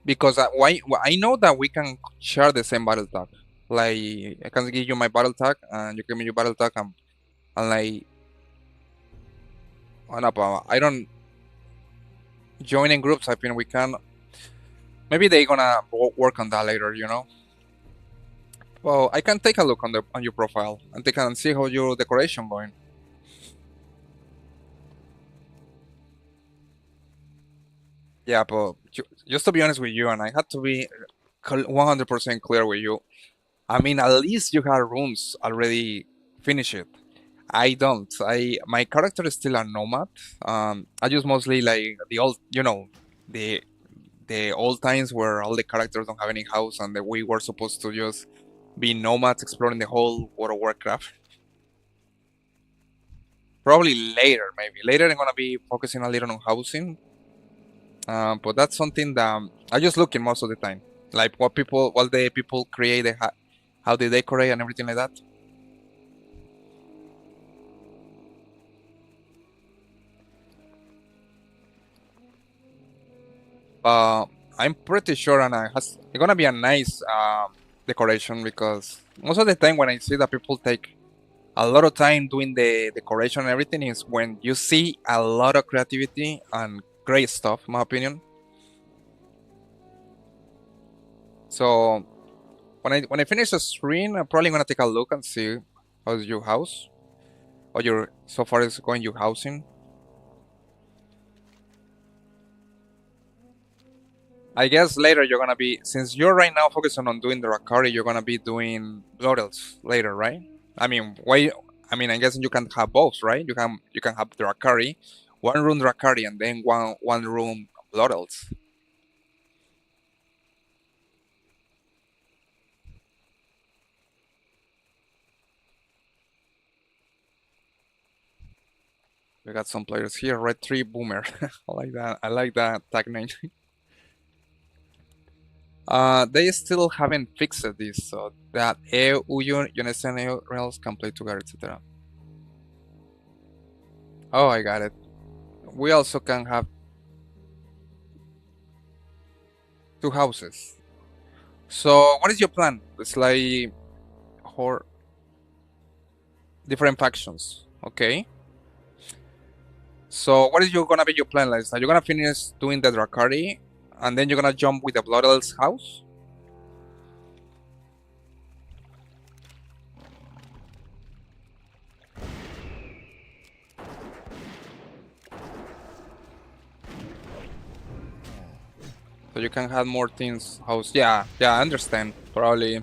because I know that we can share the same battle tag. Like I can give you my battle tag and you give me your battle tag, and like I don't join in groups. I think we can. Maybe they gonna work on that later. Well, I can take a look on your profile and take and see how your decoration going. Yeah, but just to be honest with you, and I had to be 100% clear with you. I mean, at least you have rooms already finished. I don't. My character is still a nomad. I use mostly like the old, the the old times where all the characters don't have any house and that we were supposed to just be nomads exploring the whole World of Warcraft. Probably later, maybe later. I'm gonna be focusing a little on housing. But that's something that I just looking most of the time, like what the people create, how they decorate and everything like that. Uh, I'm pretty sure Anna it's gonna be a nice decoration because most of the time when I see that people take a lot of time doing the decoration and everything is when you see a lot of creativity and great stuff, in my opinion. So when I finish the screen, I'm probably gonna take a look and see how's your house or your so far is going your housing. I guess later you're gonna be since you're right now focusing on doing the Rakari, you're gonna be doing blood elves later, right? I mean, why? I mean, I guess you can have both, right? You can have the Rakari, one room Rakari, and then one room blood elves. We got some players here. Red Tree Boomer. I like that. I like that tag name. They still haven't fixed this, so that EU, Unison EU rails can play together, etc. Oh, I got it. We also can have two houses. So, what is your plan? It's like or different factions. Okay. So, what is gonna be your plan? Like, are you gonna finish doing the Drakari, and then you're gonna jump with the Blood Elves house? So you can have more things house. Yeah, yeah, I understand. Probably.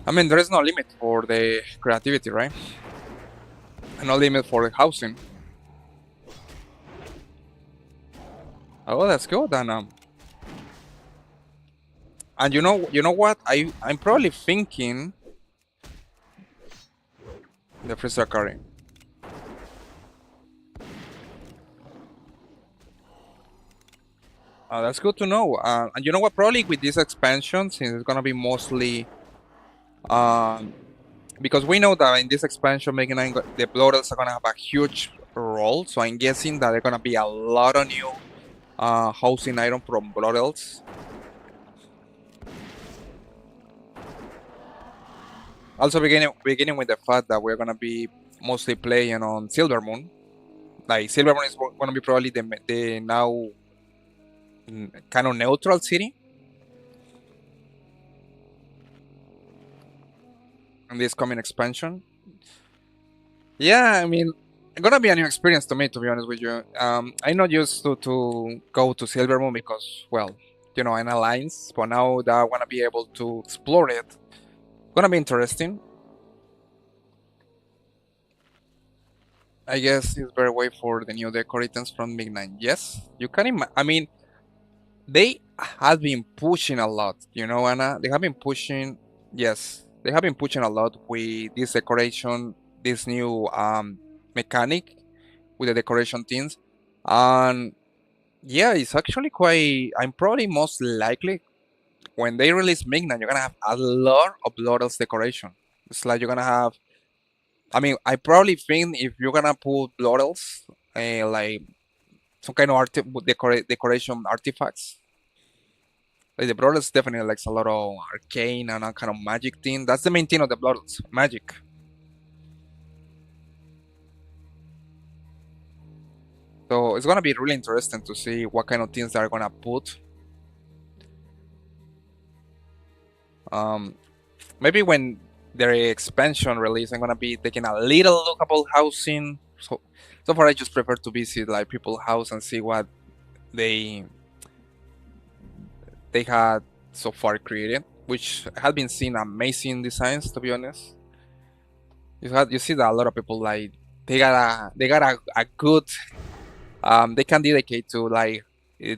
I mean, there is no limit for the creativity, right? And no limit for the housing. Oh, that's good. And you know what? I'm probably thinking the free Drakari. That's good to know. And you know what? Probably with this expansion, since it's gonna be mostly, um, because we know that in this expansion, Mega 9, the Bloodels are gonna have a huge role. So I'm guessing that there's gonna be a lot of new housing item from Bloodels. Also, beginning with the fact that we're gonna be mostly playing on Silver Moon. Like Silver Moon is gonna be probably the now kind of neutral city in this coming expansion. Yeah, I mean, it's gonna be a new experience to me, to be honest with you. I'm not used to go to Silver Moon because, well, an alliance, but now that I wanna be able to explore it, gonna be interesting. I guess it's very way for the new decorators from Midnight. Yes, you can I mean, they have been pushing a lot, Anna. They have been pushing. Yes, they have been pushing a lot with this decoration, this new mechanic with the decoration teams, and yeah, it's actually quite. I'm probably most likely when they release Midnight, you're gonna have a lot of Bloodless decoration. It's like you're gonna have. I mean, I probably think if you're gonna put Bloodless, like some kind of decoration artifacts. Like the Brothers definitely likes a lot of arcane and a kind of magic thing. That's the main thing of the Brothers, magic. So it's gonna be really interesting to see what kind of things they're gonna put. Um, Maybe when their expansion release, I'm gonna be taking a little look about housing. So far, I just prefer to visit like people's house and see what they they had so far created, which had been seeing amazing designs. To be honest, you see that a lot of people like they got a good they can dedicate to like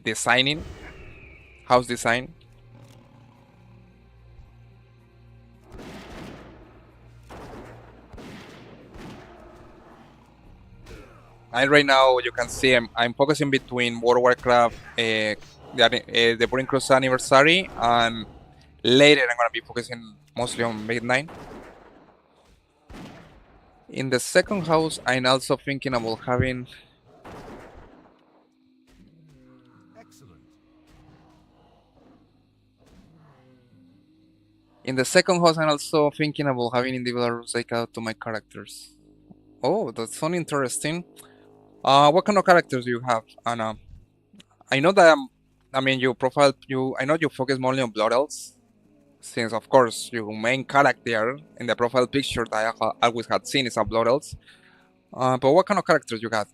designing house design. I right now you can see I'm focusing between World of Warcraft, the Burning Crusade anniversary, and later I'm gonna be focusing mostly on Midnight. In the second house, I'm also thinking about having. Excellent. In the second house, I'm also thinking about having individual rules like out to my characters. Oh, that's so interesting. What kind of characters do you have, Anna? I know that I mean, your profile. I know you focus more on Blood Elves, since of course your main character in the profile picture that I always had seen is a Blood Elves. But what kind of characters you got?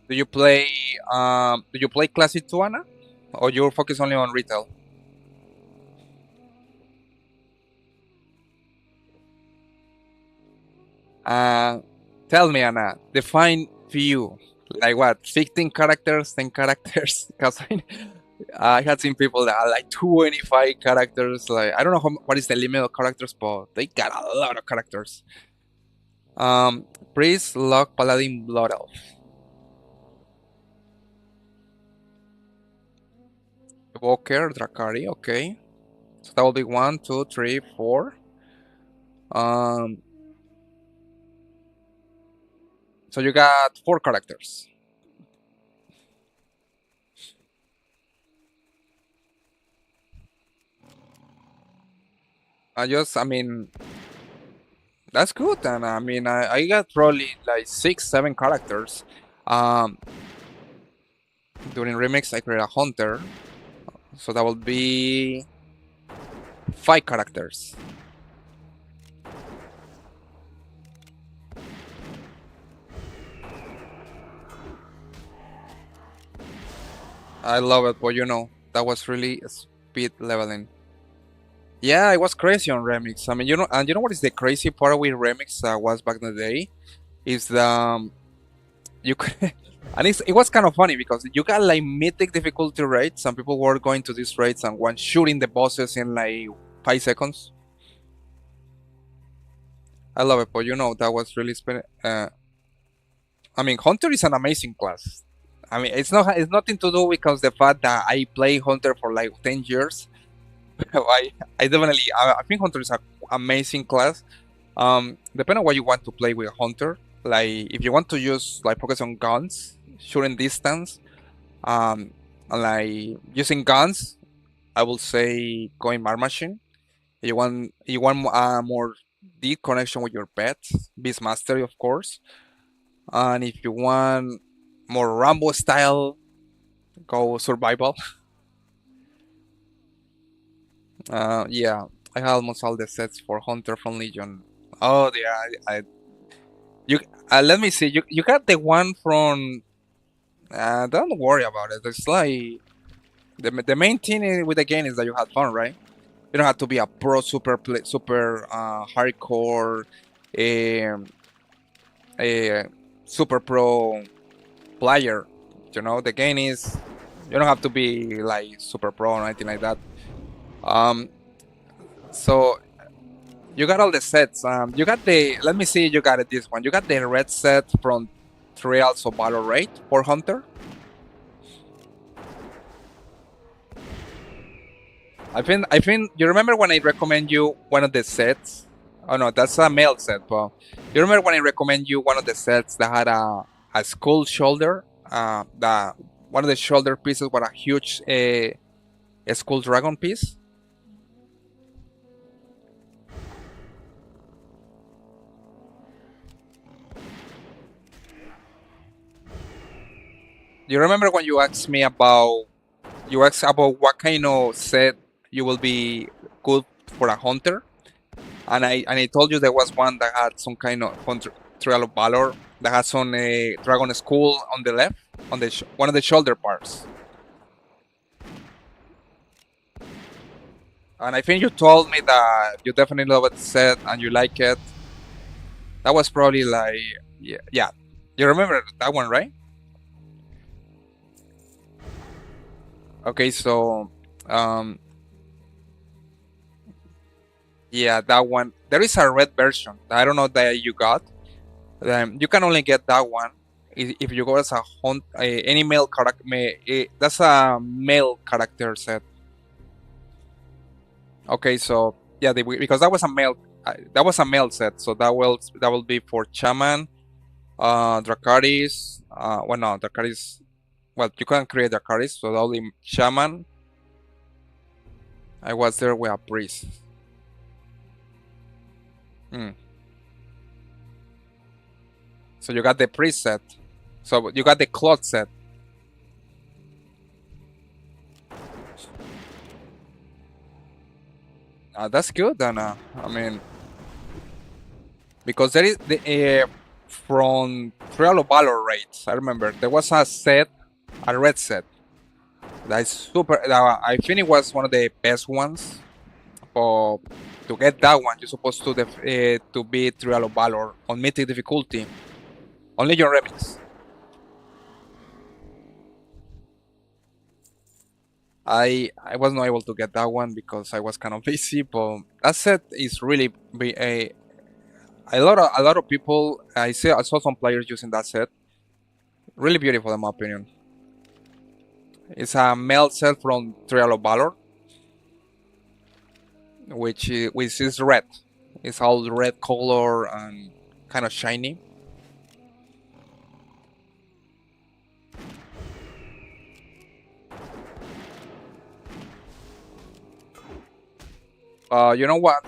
Do you play Classic to Anna, or you focus only on retail? Uh, Tell me, Anna, define few. Like what? 15 characters, 10 characters? Because I had seen people that are like 25 characters. Like I don't know what is the limit of characters, but they got a lot of characters. Um, Priest, Log, Paladin, Blood Elf, Evoker, Drakari. Okay, so that will be one, two, three, four. Um, so you got four characters. I mean, that's good. And I mean, I got probably like six, seven characters. Um, During remix, I created a hunter, so that will be five characters. I love it, but that was really speed leveling. Yeah, it was crazy on remix. I mean, and you know what is the crazy part with remix was back in the day is the you could, and it was kind of funny because you got like mythic difficulty rates. Some people were going to these rates and one shooting the bosses in like 5 seconds. I love it, but that was really I mean, Hunter is an amazing class. I mean, it's nothing to do because the fact that I play Hunter for like 10 years. I definitely I think Hunter is an amazing class. Depending on what you want to play with Hunter, like if you want to use like focus on guns, shooting distance, um, and like using guns, I will say going Mar Machine. You want more deep connection with your pet, Beast Mastery of course, and if you want more Rambo style, go Survival. Yeah, I have almost all the sets for Hunter from Legion. Oh yeah, you let me see. You got the one from. Don't worry about it. It's like the main thing with the game is that you had fun, right? You don't have to be a pro super hardcore, um, a super pro player. The game is you don't have to be like super pro or anything like that. Um, so you got all the sets. You got let me see. You got it. This one. You got the red set from Trials of Battle Rate for Hunter. I think you remember when I recommend you one of the sets. Oh no, that's a male set, but you remember when I recommend you one of the sets that had a skull shoulder. The one of the shoulder pieces was a huge a skull dragon piece. You remember when you asked about what kind of set you will be good for a hunter, and I told you there was one that had some kind of hunter trail of valor that has some dragon skull on the left on the one of the shoulder parts. And I think you told me that you definitely love the set and you like it. That was probably like yeah. You remember that one, right? Okay, so um yeah, that one. There is a red version. I don't know that you got. You can only get that one if you go as a hunt. Any male character. That's a male character set. Okay, so yeah, because that was a male. That was a male set, so that will be for Shaman, Dracarys. Well, no, Dracarys. Well, you can't create Dracarys, so that'll be Shaman. I was there with a priest. Hmm. So you got the priest set. So you got the cloth set. That's good, then. I mean, because there is the from Trial of Valor raids. I remember there was a set, a red set. That's super. I think it was one of the best ones. For to get that one, you're supposed to beat Trial of Valor on mythic difficulty. Only your remix. I was not able to get that one because I was kind of busy, but that set is really a lot of people. I saw some players using that set. Really beautiful in my opinion. It's a male set from Trial of Valor, which is red. It's all red color and kind of shiny. You know what?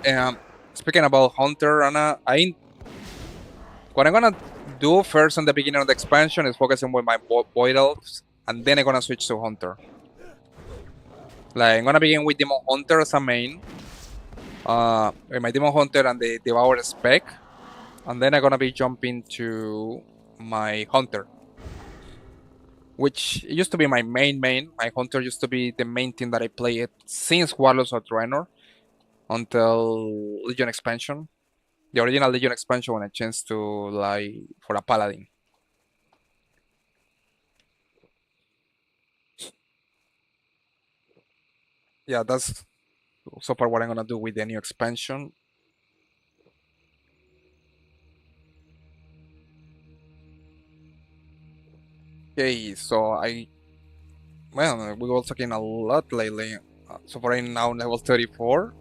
Speaking about Hunter, Anna, what I'm gonna do first in the beginning of the expansion is focusing with my Void Elves, and then I'm gonna switch to Hunter. Like I'm gonna begin with Demon Hunter as a main, with my Demon Hunter and the Devour spec, and then I'm gonna be jumping to my Hunter, which used to be my main. My Hunter used to be the main thing that I played since Warlords of Draenor until Legion expansion. The original Legion expansion when I changed to like for a Paladin. Yeah, that's so far what I'm gonna do with the new expansion. Okay, so we were talking a lot lately. So far I'm now level 34.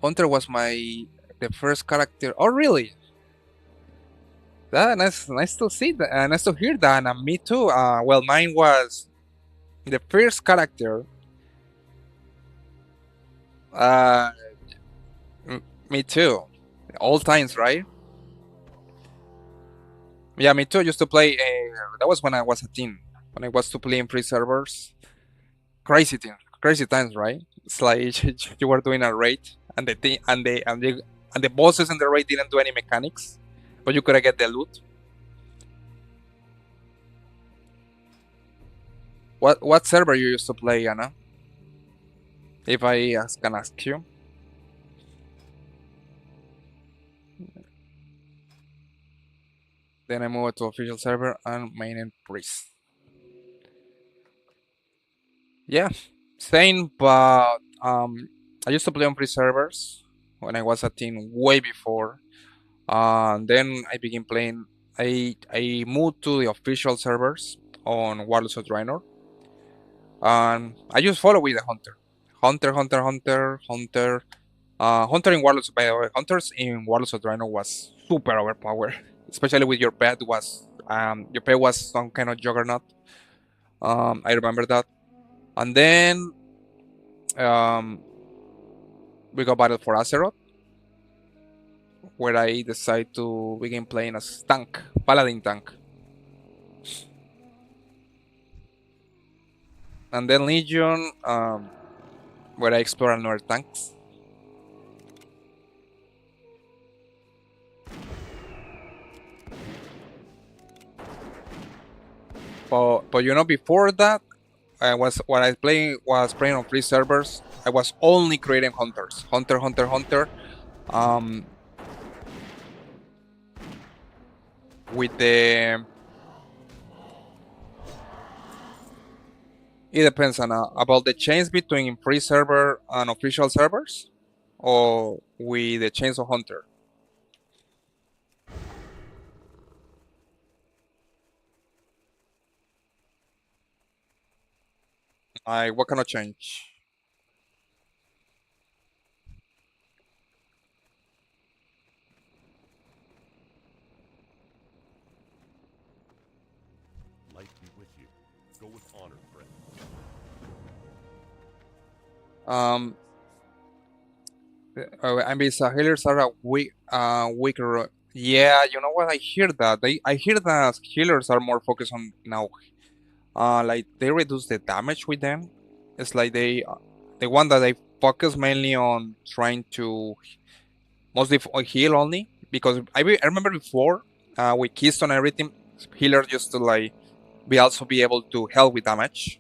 Hunter was the first character. Oh really? That nice to see that. Nice to hear that. And me too. Well, mine was the first character. Uh, me too. All times, right? Yeah, me too. Used to play. That was when I was a teen. When I was to play in free servers. Crazy times, right? It's like you were doing a raid, and the thing, and the bosses in the raid didn't do any mechanics, but you could get the loot. What server you used to play, Anna? If can ask you. Then I moved to official server and main and priest. Yeah, same, but I used to play on free servers when I was a teen, way before. Then I began playing. I moved to the official servers on Warlords of Draenor, and I just follow with the Hunter, Hunter. Hunter in Warlords, by the way, Hunters in Warlords of Draenor was super overpowered, especially with your pet was some kind of juggernaut. I remember that. And then um, we got Battle for Azeroth, where I decided to begin playing as tank, Paladin tank. And then Legion, where I explore another tanks. But before that, I was playing on free servers. I was only creating hunters, hunter. Um, with the it depends on about the change between free server and official servers, or with the Chainsaw Hunter? Like, what kind of change? Light be with you. Go with honor, friend. Um, I mean, so healers are a weaker. Yeah, you know what? I hear that. I hear that healers are more focused on now. Like they reduce the damage with them. It's like the one that they focus mainly on trying to mostly heal only. Because I remember before, with Keystone and everything, healers used to like be able to help with damage.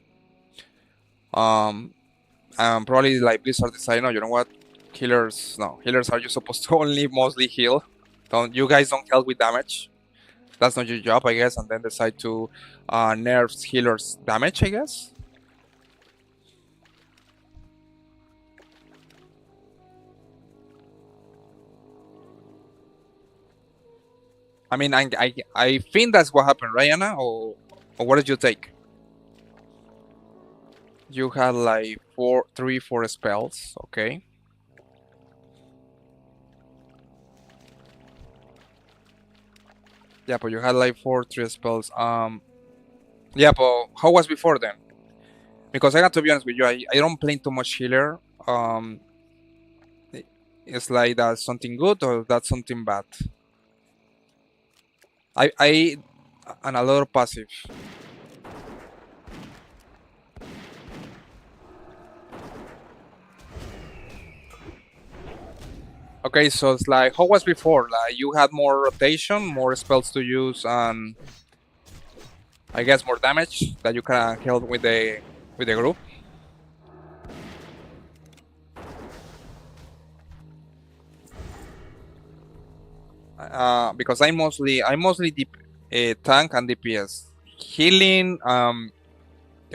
Um, probably like Blizzard decided, no, you know what? Healers, no, healers are just supposed to only mostly heal. Don't you guys don't help with damage? That's not your job, I guess. And then decide to nerf healers damage, I guess. I mean, I think that's what happened, right, Anna? Or what did you take? You had like four spells, okay? Yeah, but you had like three spells. Yeah, but how was before then? Because I got to be honest with you, I don't play too much healer. Um, it's like that's something good or that's something bad. I and a lot of passive. Okay, so it's like how was before? Like you had more rotation, more spells to use, and I guess more damage that you can help with the group. Because I mostly deep tank and DPS. Healing. The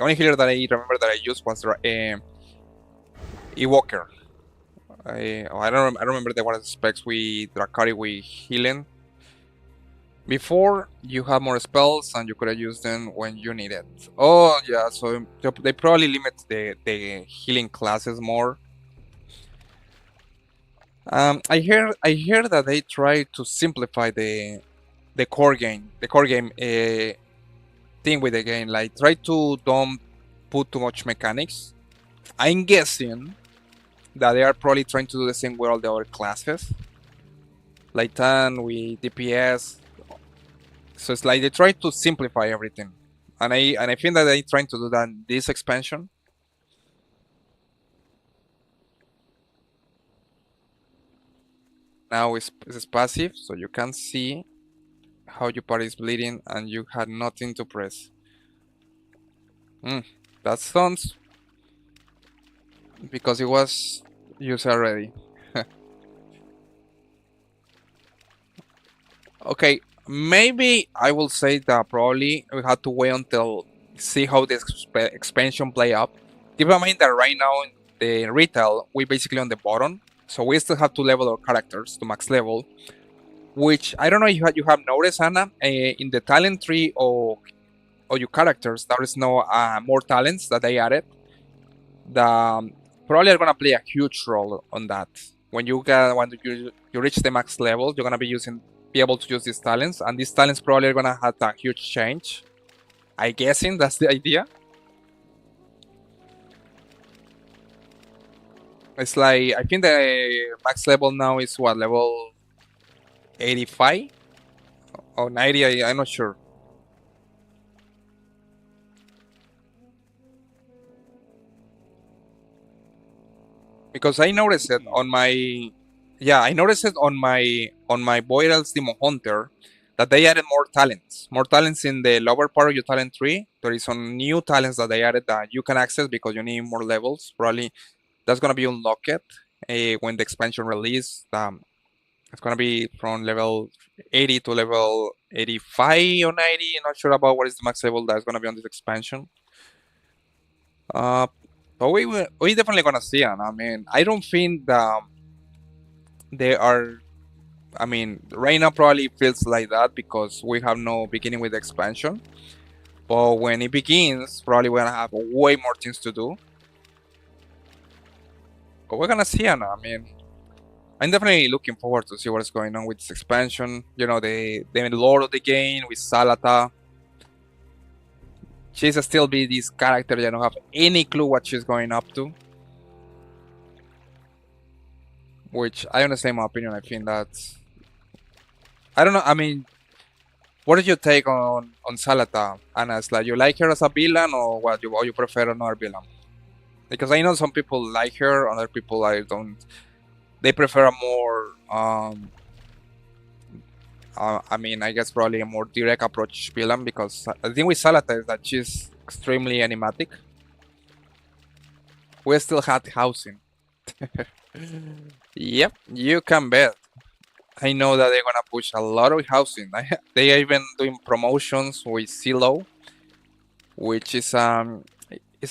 only healer that I remember that I used was Ewoker. I don't remember the one specs with Drakari with healing. Before you have more spells and you could have used them when you need it. Oh yeah, so they probably limit the healing classes more. I hear that they try to simplify the core game thing with the game. Like try to don't put too much mechanics. I'm guessing that they are probably trying to do the same with all the other classes, like Tan with DPS. So it's like they try to simplify everything, and I think that they're trying to do that in this expansion. Now it's passive, so you can see how your party is bleeding, and you had nothing to press. Mm, that sounds because it was used already. Okay, maybe I will say that probably we have to wait until see how this expansion play up. Keep in mind that right now in the retail we basically on the bottom, so we still have to level our characters to max level. Which I don't know if you have noticed, Anna, in the talent tree or your characters, there is no more talents that they added. The probably are gonna play a huge role on that. When you reach the max level, you're gonna be able to use these talents, and these talents probably are gonna have a huge change. I guessing that's the idea. It's like I think the max level now is what level 85 or 90. I'm not sure. Because I noticed it on my I noticed it on my Boyer's Demon Hunter that they added more talents in the lower part of your talent tree. There is some new talents that they added that you can access because you need more levels. Probably that's gonna be unlocked when the expansion release. It's gonna be from level 80 to level 85 or 90. Not sure about what is the max level that's gonna be on this expansion. Uh, but we definitely gonna see it. I mean, I don't think that. they are. I mean, right now probably feels like that because we have no beginning with the expansion. But when it begins, probably we're gonna have way more things to do. But we're gonna see, Anna. I mean, I'm definitely looking forward to see what's going on with this expansion. You know, the lore of the game with Salata. She's still be this character that I don't have any clue what she's going up to. Which I honestly, in my opinion, I think that's. I don't know. I mean, what is your take on Salata, Anna? It's like you like her as a villain, or what? Or you prefer another villain? Because I know some people like her, other people I don't. They prefer a more I mean, I guess probably a more direct approach villain because the thing with Salata is that she's extremely enigmatic. We still had housing. Yep, you can bet. I know that they're gonna push a lot of housing. They are even doing promotions with Zillow, which is a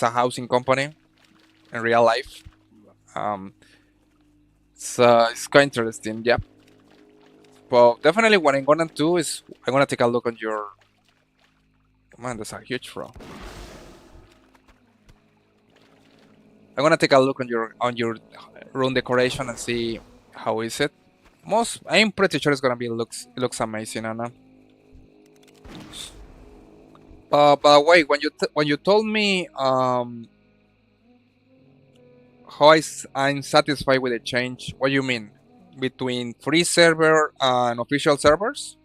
housing company in real life. So it's quite interesting. Yep. But definitely, what I'm gonna do is I'm gonna take a look on your. Man, that's a huge throw. I'm gonna take a look on your room decoration and see how is it. I'm pretty sure it's gonna be looks amazing, Anna. But wait, when you told me how I'm satisfied with the change, what do you mean? Between free server and official servers?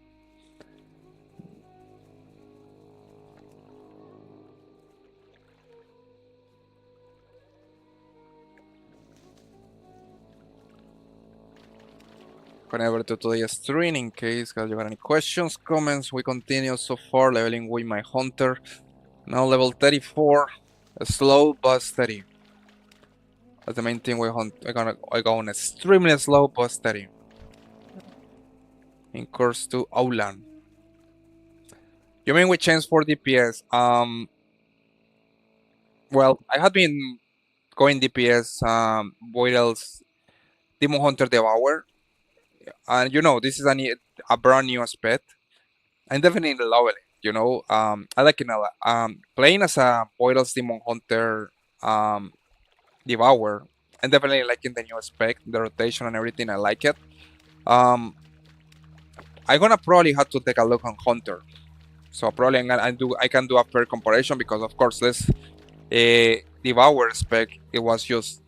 Whenever to today's stream, in case guys you got any questions, comments, we continue so far leveling with my hunter. Now level 34, slow but steady. That's the main thing we hunt. I go on extremely slow but steady. In course to Outland. You mean we changed for DPS? Well, I had been going DPS Boydell's Demon Hunter Devour. And you know, this is a brand new aspect. I'm definitely loving it. You know, I like it a lot. Playing as a Boydell's Demon Hunter Devour, I'm definitely liking the new aspect, the rotation and everything. I like it. I'm gonna probably have to take a look on Hunter. So probably I can do a fair comparison because of course this Devour spec it was just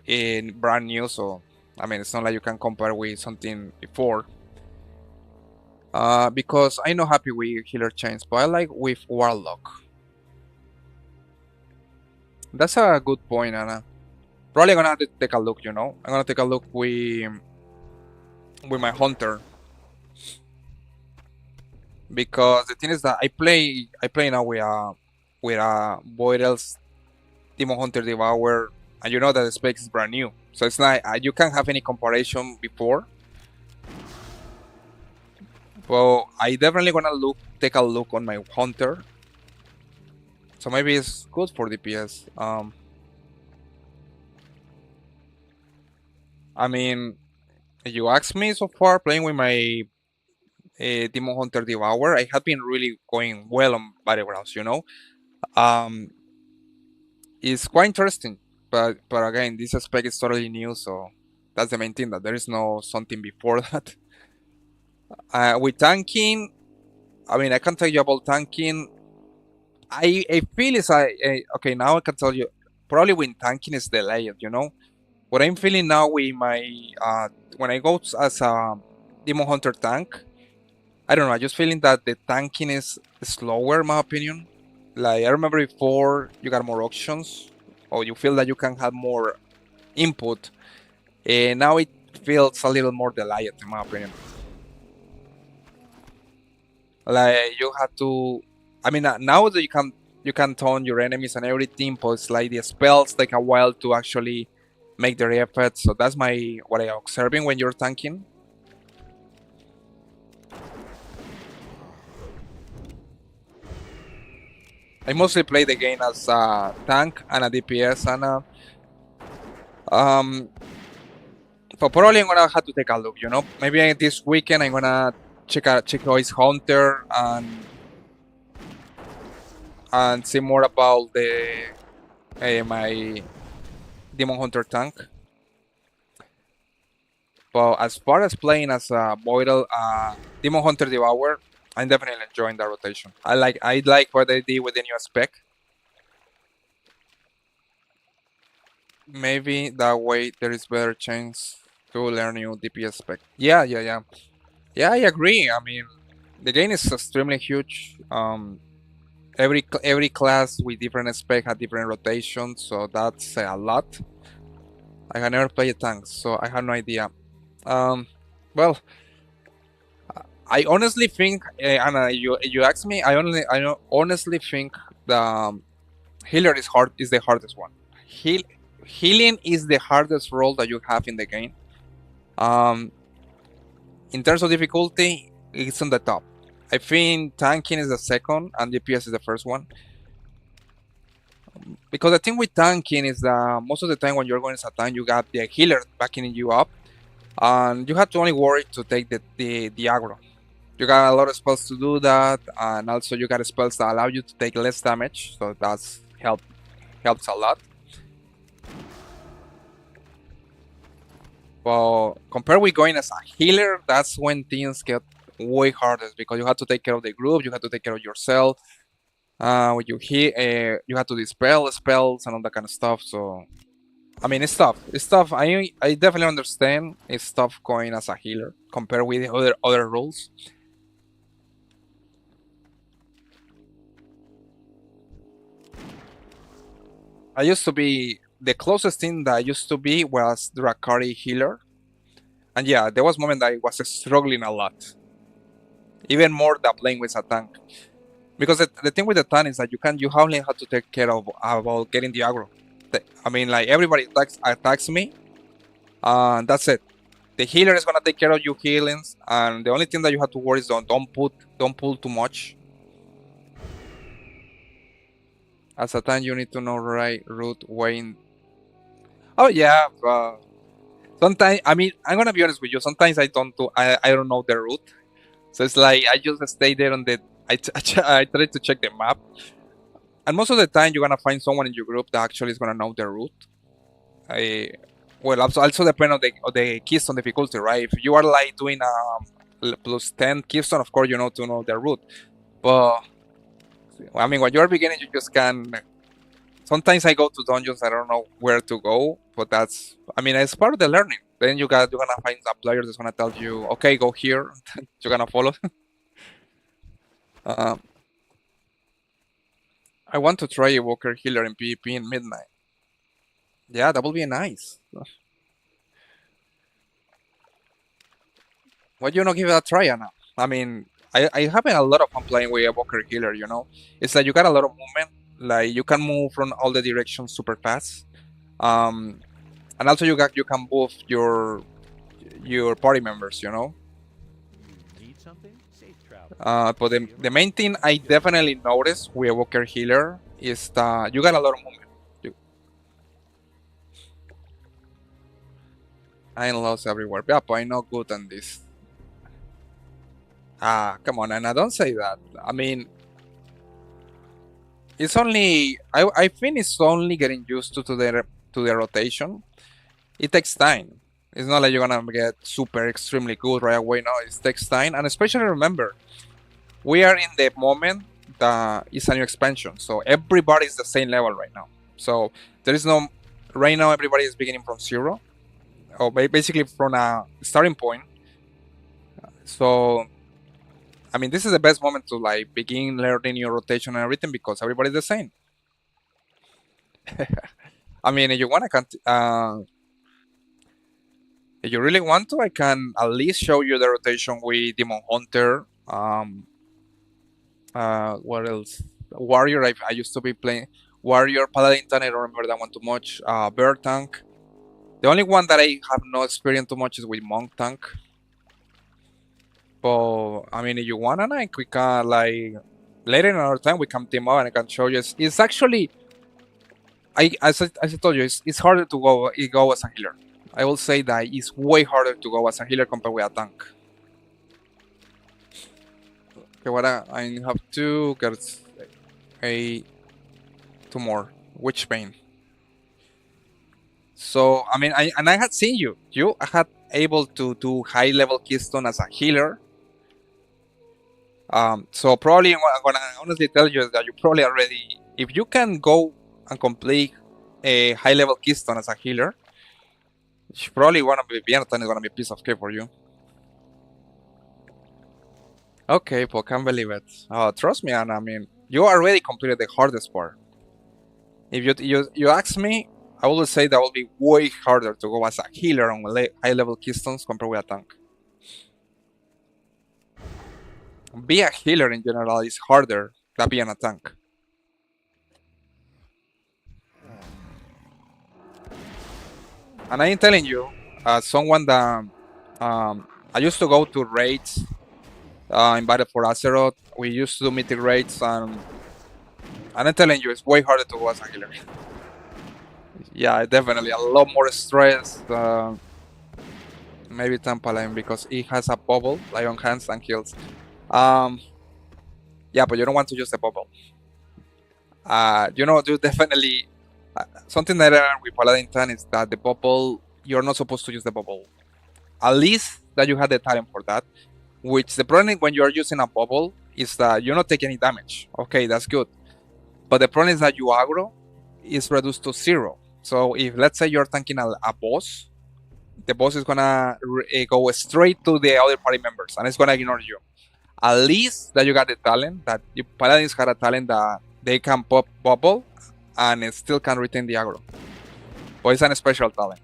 in brand new. So I mean it's not like you can compare with something before. Because I'm not happy with healer chains, but I like with Warlock. That's a good point, Anna. Probably gonna have to take a look. You know, I'm gonna take a look with my Hunter. Because the thing is that I play now with Boydell's Demon Hunter Devour, and you know that the spec is brand new, so it's like you can't have any comparison before. Well, I definitely gonna take a look on my Hunter, so maybe it's good for DPS. I mean, if you ask me so far, playing with my Demon Hunter Devour, I have been really going well on Battlegrounds, you know. It's quite interesting, but again, this aspect is totally new, so that's the main thing, that there is no something before that. With tanking, I mean, I can tell you about tanking. I feel it's okay, now I can tell you, probably when tanking is delayed, you know. What I'm feeling now with my, when I go as a Demon Hunter tank, I don't know, I just feeling that the tanking is slower, in my opinion. Like, I remember before you got more options, or you feel that you can have more input. Now it feels a little more delayed, in my opinion. Like, you have to, I mean, now that you can taunt your enemies and everything, but it's like the spells take a while to actually make their effect. So that's what I'm observing when you're tanking. I mostly play the game as a tank and a DPS, and But probably I'm gonna have to take a look, you know. Maybe this weekend I'm gonna check out his Hunter and see more about the my Demon Hunter tank. But as far as playing as a Boydle Demon Hunter Devour, I'm definitely enjoying that rotation. I like what they did with the new spec. Maybe that way there is better chance to learn new DPS spec. Yeah. Yeah, I agree. I mean, the game is extremely huge. Every class with different spec had different rotations, so that's a lot. I have never played tanks, so I have no idea. Well, I honestly think, Anna, you asked me. Honestly think the healer is the hardest one. Healing is the hardest role that you have in the game. In terms of difficulty, it's on the top. I think tanking is the second and DPS is the first one. Because the thing with tanking is that most of the time when you're going as a tank, you got the healer backing you up, and you have to only worry to take the aggro. You got a lot of spells to do that, and also you got spells that allow you to take less damage, so that's helps a lot. But compared with going as a healer, that's when things get way harder because you have to take care of the group, you have to take care of yourself. When you hit, you have to dispel spells and all that kind of stuff. So, I mean, it's tough. It's tough. I definitely understand. It's tough going as a healer compared with the other roles. I used to be the closest thing that I used to be was Drakari healer, and yeah, there was a moment that I was struggling a lot, even more than playing with a tank. Because the thing with the tank is that you only have to take care of about getting the aggro. I mean, like everybody attacks me, and that's it. The healer is gonna take care of your healings, and the only thing that you have to worry is don't pull too much. As a tank, you need to know right route way. Oh yeah, sometimes I mean I'm gonna be honest with you. Sometimes I don't know the route, so it's like I just stay there on the I try to check the map, and most of the time you're gonna find someone in your group that actually is gonna know the route. I well also depend on the keystone difficulty, right? If you are like doing plus 10 keystone, of course you know to know the route, but I mean when you're beginning you just can. Sometimes I go to dungeons I don't know where to go, but that's I mean it's part of the learning. Then you're gonna find a player that's gonna tell you, okay, go here. You're gonna follow. um, I want to try Evoker Healer in PvP in Midnight. Yeah, that will be nice. Why you not give it a try, Anna? I mean, I having a lot of fun playing with Evoker Healer. You know, it's like you got a lot of movement. Like you can move from all the directions super fast. Um, and also you can boost your party members. You know. You need something? Safe travel. But the main thing I definitely noticed with Evoker Healer is that you got a lot of movement. I'm lost everywhere. Yeah, but I'm not good on this. Come on, Anna, don't say that. I mean, it's only I think it's only getting used to the rotation. It takes time. It's not like you're gonna get super extremely good right away. No, it takes time, and especially remember, we are in the moment that is a new expansion, so everybody is the same level right now. So there is no right now. Everybody is beginning from zero, or basically from a starting point. So I mean, this is the best moment to like begin learning your rotation and everything because everybody's the same. I mean, if you want, if you really want to, I can at least show you the rotation with Demon Hunter. What else? Warrior. I used to be playing Warrior, Paladin Tank. I don't remember that one too much. Bear Tank. The only one that I have no experience too much is with Monk Tank. But I mean, if you want, and we can like later in another time we can team up and I can show you. It's actually as I told you, it's harder to go as a healer. I will say that it's way harder to go as a healer compared with a tank. Okay, what I have to get a 2 more. Which pain? So I mean, I had seen you. You had able to do high level keystone as a healer. So probably what I'm gonna honestly tell you is that you probably already, if you can go and complete a high level keystone as a healer, you probably wanna be Vienna is gonna be a piece of cake for you. Okay, but can't believe it. Trust me, Anna. I mean, you already completed the hardest part. If you ask me, I will say that will be way harder to go as a healer on high level keystones compared with a tank. Be a healer in general is harder than being a tank. And I am telling you, as someone that I used to go to raids, invited for Azeroth, we used to do mythic raids, and I'm telling you, it's way harder to go as a healer. Yeah, definitely a lot more stress. Maybe Tampa Line because it has a bubble, Lion Hands and Heals. Yeah, but you don't want to use the bubble. You definitely something that with Paladin Tan is that the bubble, you're not supposed to use the bubble. At least that you had the talent for that. Which the problem when you are using a bubble is that you don't take any damage. Okay, that's good. But the problem is that your aggro is reduced to 0. So if let's say you're tanking a boss, the boss is gonna go straight to the other party members and it's gonna ignore you. At least that you got the talent, that you paladins had a talent that they can pop bubble and it still can retain the aggro. But it's a special talent.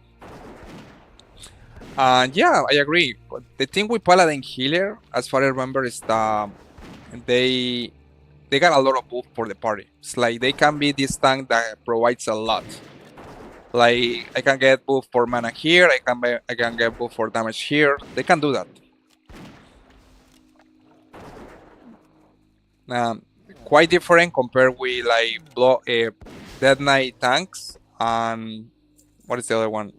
And yeah, I agree. But the thing with paladin healer, as far as I remember, is that they got a lot of buff for the party. It's like they can be this tank that provides a lot. Like I can get buff for mana here, I can get buff for damage here. They can do that. Quite different compared with like Dead Knight tanks and what is the other one?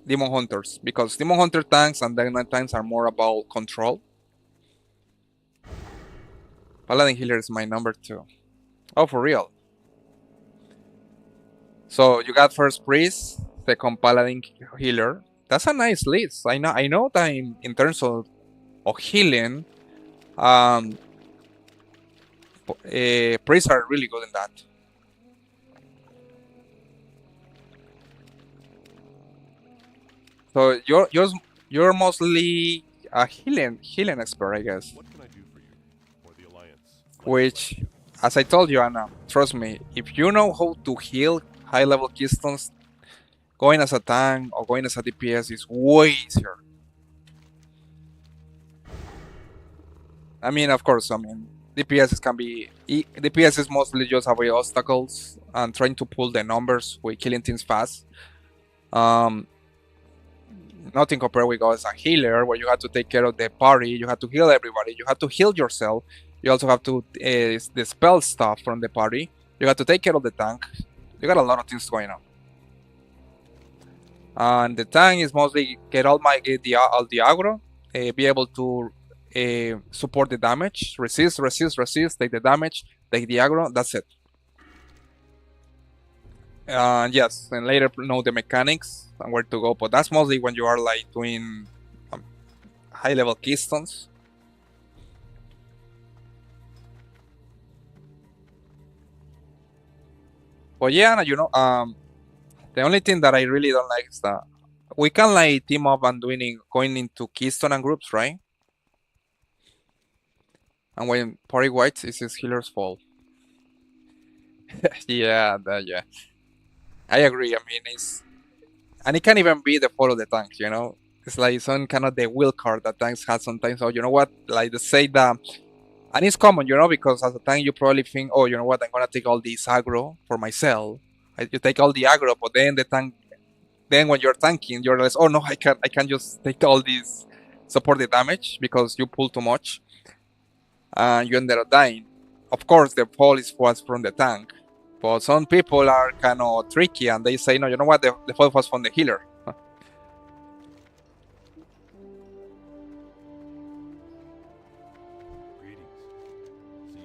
Demon Hunters, because Demon Hunter tanks and Dead Knight tanks are more about control. Paladin healer is my number 2. Oh, for real? So you got first priest, second paladin healer. That's a nice list. I know that in terms of healing, priests are really good in that. So you're mostly a healing expert, I guess. What can I do for you or the Alliance? Which, as I told you, Anna, trust me, if you know how to heal high level keystones, going as a tank or going as a DPS is way easier. I mean, of course, DPS is mostly just avoid obstacles and trying to pull the numbers with killing things fast. Nothing compared with go as a healer, where you have to take care of the party, you have to heal everybody, you have to heal yourself, you also have to dispel stuff from the party, you have to take care of the tank. You got a lot of things going on. And the tank is mostly get all the aggro, be able to support the damage, resist, take the damage, take the aggro, that's it. Yes, and later know the mechanics and where to go, but that's mostly when you are like doing high level keystones. But yeah, the only thing that I really don't like is that we can like team up and going into keystone and groups, right? And when party whites, it's his healer's fault. Yeah, yeah. I agree. I mean, and it can even be the fault of the tank, It's like some kind of the will card that tanks have sometimes. So you know what? Like they say that, and it's common, because as a tank you probably think, oh, you know what? I'm gonna take all this aggro for myself. You take all the aggro, but then then when you're tanking, you realize, oh no, I can't just take all this supported damage because you pull too much, and you ended up dying. Of course, the fall was from the tank. But some people are kind of tricky and they say, no, you know what, the fault was from the healer.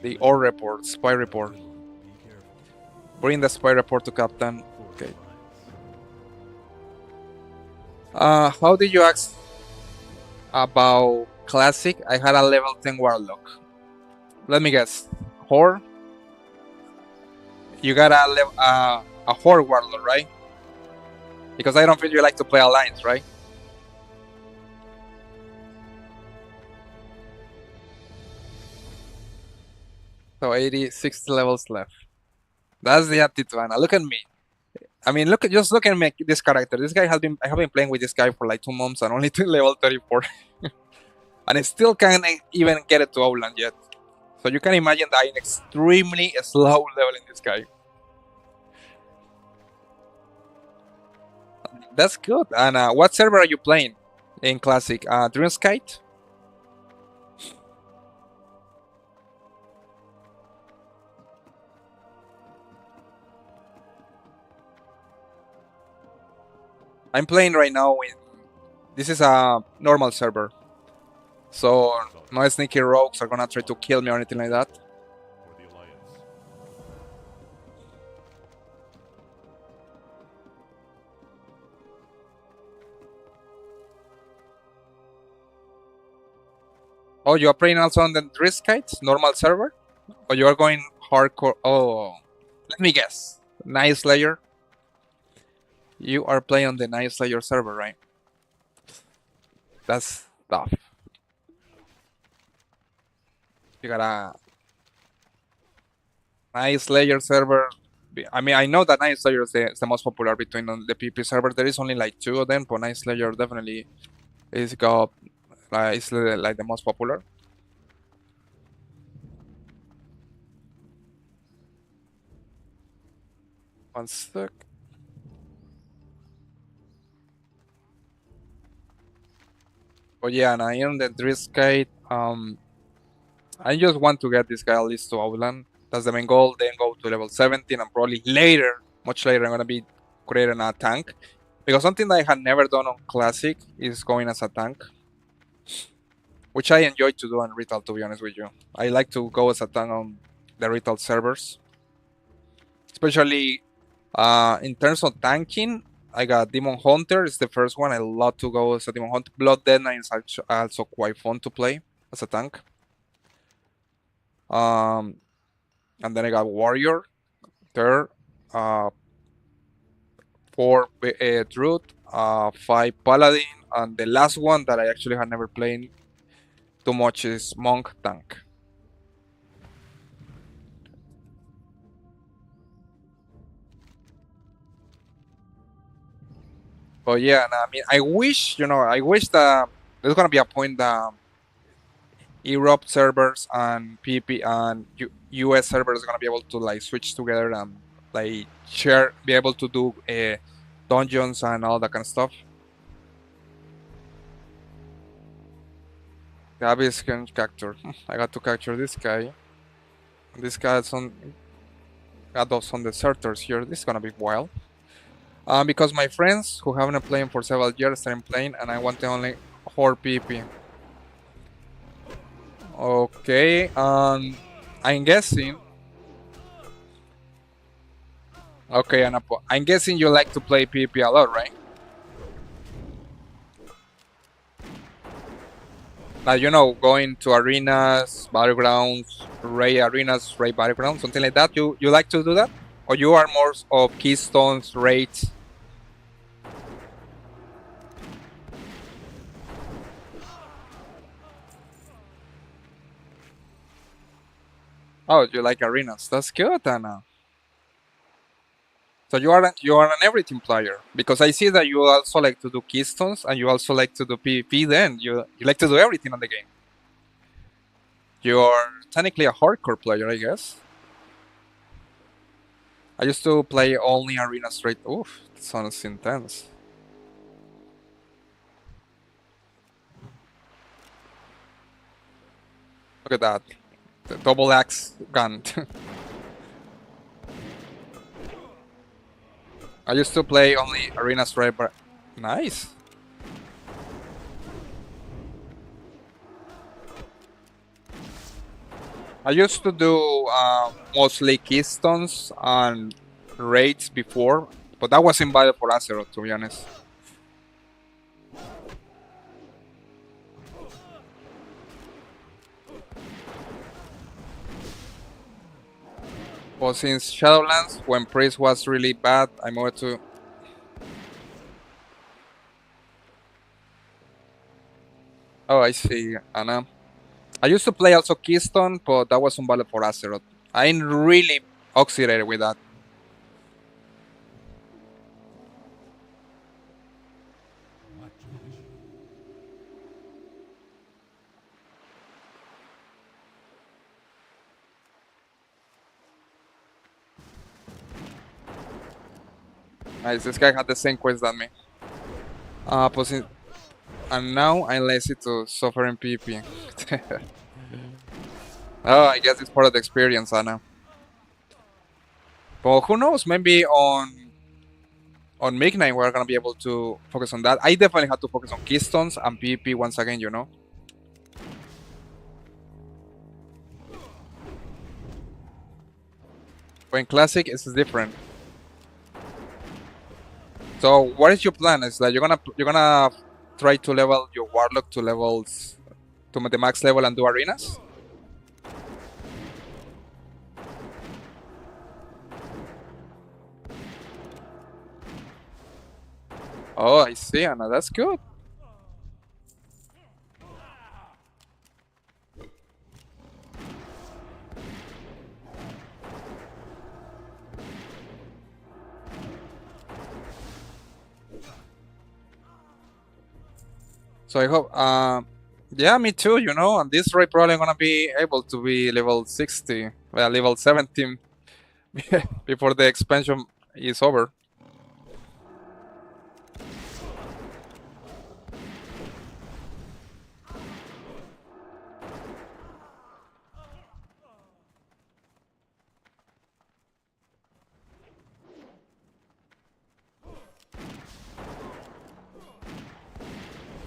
The OR report, spy report. Be careful. Bring the spy report to Captain. Force Okay. lines. How did you ask about classic? I had a level 10 warlock. Let me guess. Horde? You got a Horde warlock, right? Because I don't feel you like to play Alliance, right? So 80, 60 levels left. That's the attitude, Anna. Look at me. I mean, just look at me, this character. This guy I have been playing with this guy for like 2 months and only to level 34. And I still can't even get it to Outland yet. So you can imagine that I'm extremely slow leveling this guy. That's good. And what server are you playing in Classic? Dreamskite? I'm playing right now with... This is a normal server. So no sneaky rogues are gonna try to kill me or anything like that. For the Alliance. Oh, you are playing also on the Dreamskite normal server? Or you are going hardcore? Oh, let me guess. Night Slayer? You are playing on the Night Slayer server, right? That's tough. You got a Night Slayer server. I mean, I know that Night Slayer is the most popular between the PP server. There is only like 2 of them, but Night Slayer definitely is got is like the most popular. One sec. But yeah, and I am the Driskite. I just want to get this guy at least to Outland. That's the main goal. Then go to level 17 and probably later, much later, I'm gonna be creating a tank. Because something that I had never done on Classic is going as a tank. Which I enjoy to do on retail, to be honest with you. I like to go as a tank on the retail servers. Especially in terms of tanking, I got Demon Hunter is the first one. I love to go as a Demon Hunter. Blood Dead Knight is also quite fun to play as a tank. And then I got Warrior, third, 4 Druid, 5 Paladin, and the last one that I actually had never played too much is Monk Tank. But yeah, and I mean, I wish that there's gonna be a point that Europe servers and PP and US servers are gonna be able to like switch together and like be able to do dungeons and all that kind of stuff. Gabby's can capture. I got to capture this guy. This guy's got those on deserters here. This is gonna be wild. Because my friends who haven't played for several years are playing, and I want the only Horde PP. Okay, I'm guessing. Okay, Anapo, I'm guessing you like to play PP a lot, right? Like, going to arenas, battlegrounds, raid arenas, raid battlegrounds, something like that. You like to do that? Or you are more of keystones, raids? Oh, you like arenas. That's good, Anna. So you are an everything player, because I see that you also like to do keystones and you also like to do PvP. Then you like to do everything on the game. You're technically a hardcore player, I guess. I used to play only arena straight. Oof, that sounds intense. Look at that, the double axe gun. I used to play only arena straight, but nice. I used to do mostly keystones and raids before, but that was invalid for Azeroth, to be honest. But since Shadowlands, when Priest was really bad, I moved to. Oh, I see, Anna. I used to play also Keystone, but that was invalid for Azeroth. I'm really oxidated with that. What, George? Nice, this guy had the same quest than me. But since, and now I'm lazy to suffer in PvP. Oh, I guess it's part of the experience, Anna. But who knows? Maybe on Midnight we're gonna be able to focus on that. I definitely had to focus on Keystones and PvP once again, you know. But in Classic, it's different. So what is your plan? Is that you're gonna try to level your Warlock to levels to the max level and do arenas? Oh, I see, Anna. That's good. So I hope, yeah, me too. You know, and this raid probably gonna be able to be level 60, well, level 17 before the expansion is over.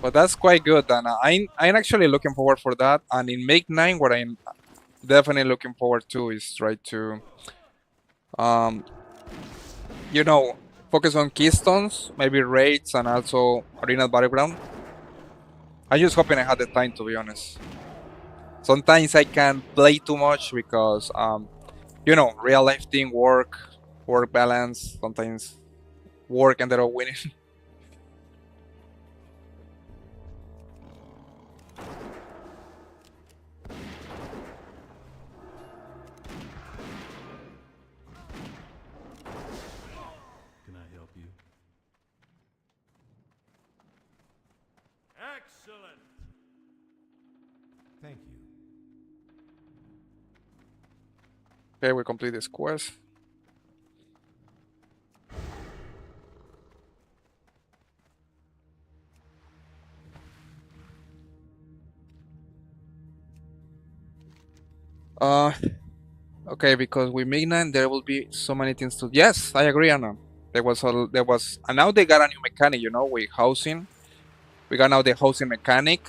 But that's quite good, and I'm actually looking forward for that. And in Make 9, what I'm definitely looking forward to is try to, um, you know, focus on keystones, maybe raids, and also arena battleground. I'm just hoping I had the time, to be honest. Sometimes I can play too much because, you know, real life thing, work balance. Sometimes work ended up winning. Can I help you? Excellent! Thank you. Okay, we complete this quest. Uh, okay, because with Midnight there will be so many things to. Yes, I agree, Anna. And now they got a new mechanic. You know, with housing. We got now the housing mechanic.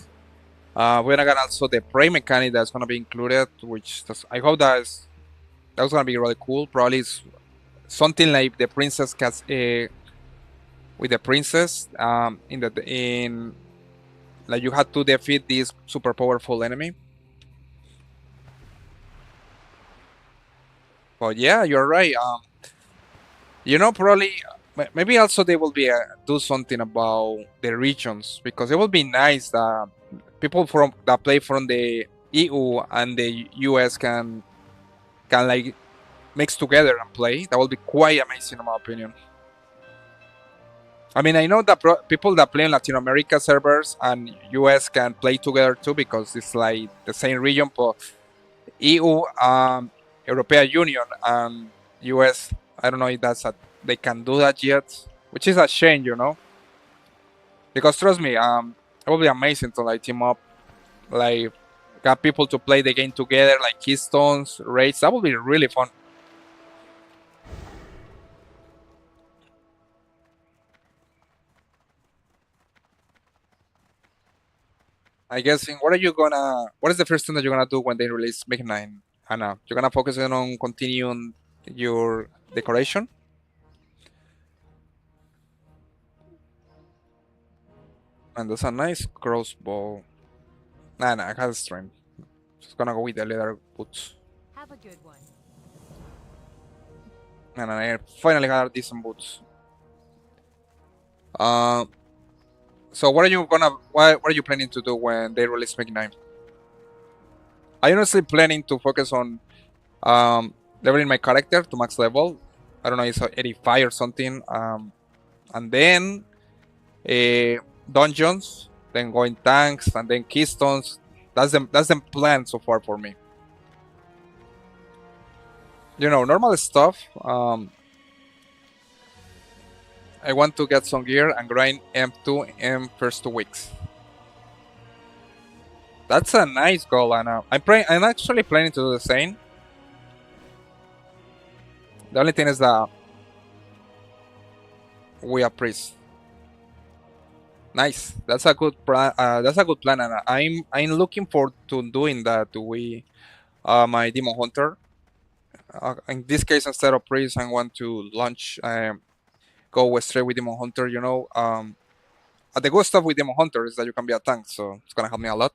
We're gonna get also the prey mechanic that's gonna be included, I hope that's gonna be really cool. Probably it's something like the princess with the princess in like you had to defeat this super powerful enemy. But yeah, you're right. You know, probably maybe also they will be do something about the regions because it will be nice that people from that play from the EU and the US can like mix together and play. That will be quite amazing, in my opinion. I mean, I know that people that play in Latin America servers and US can play together too because it's like the same region, but EU, European Union, and US, I don't know if they can do that yet, which is a shame, you know. Because trust me, it will be amazing to like team up, like got people to play the game together, like keystones, raids. That would be really fun. I guess. What is the first thing that you're gonna do when they release Make 9? Anna, you're gonna focus on continuing your decoration. And that's a nice crossbow. Nah, I have strength. Just gonna go with the leather boots. Have a good one. And I finally got decent boots. Uh, so what are you planning to do when they release Make 9? I honestly planning to focus on leveling my character to max level. I don't know, it's 85 or something. And then dungeons, then going tanks, and then keystones. That's the plan so far for me. You know, normal stuff. I want to get some gear and grind M2 in first 2 weeks. That's a nice goal, Anna. I'm actually planning to do the same. The only thing is that we are priests. Nice. That's a good plan. That's a good plan, Anna. I'm looking forward to doing that. We, my demon hunter. In this case, instead of priest, I want to launch. Go straight with demon hunter. You know. The good stuff with demon hunter is that you can be a tank, so it's gonna help me a lot.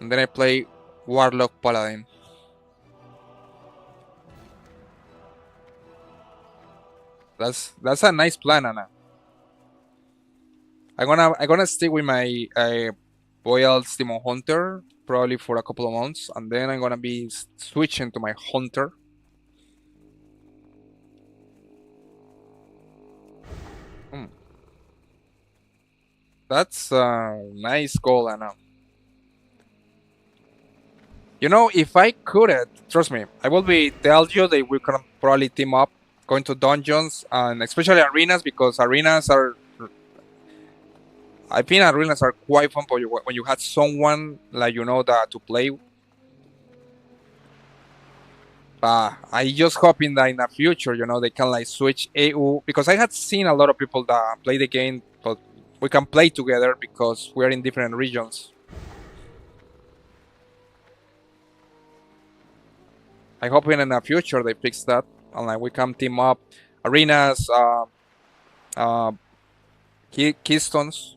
And then I play warlock paladin. That's a nice plan, Anna. I'm gonna stick with my Boyle Demon Hunter probably for a couple of months, and then I'm gonna be switching to my Hunter. That's a nice goal, Anna. You know, if I couldn't, trust me, I will be tell you that we can probably team up going to dungeons and especially arenas because arenas are. I think arenas are quite fun for you when you had someone like you know that to play. I just hoping that in the future, you know, they can like switch AU because I had seen a lot of people that play the game, but we can play together because we're in different regions. I hope in the future they fix that and like we can team up arenas, keystones.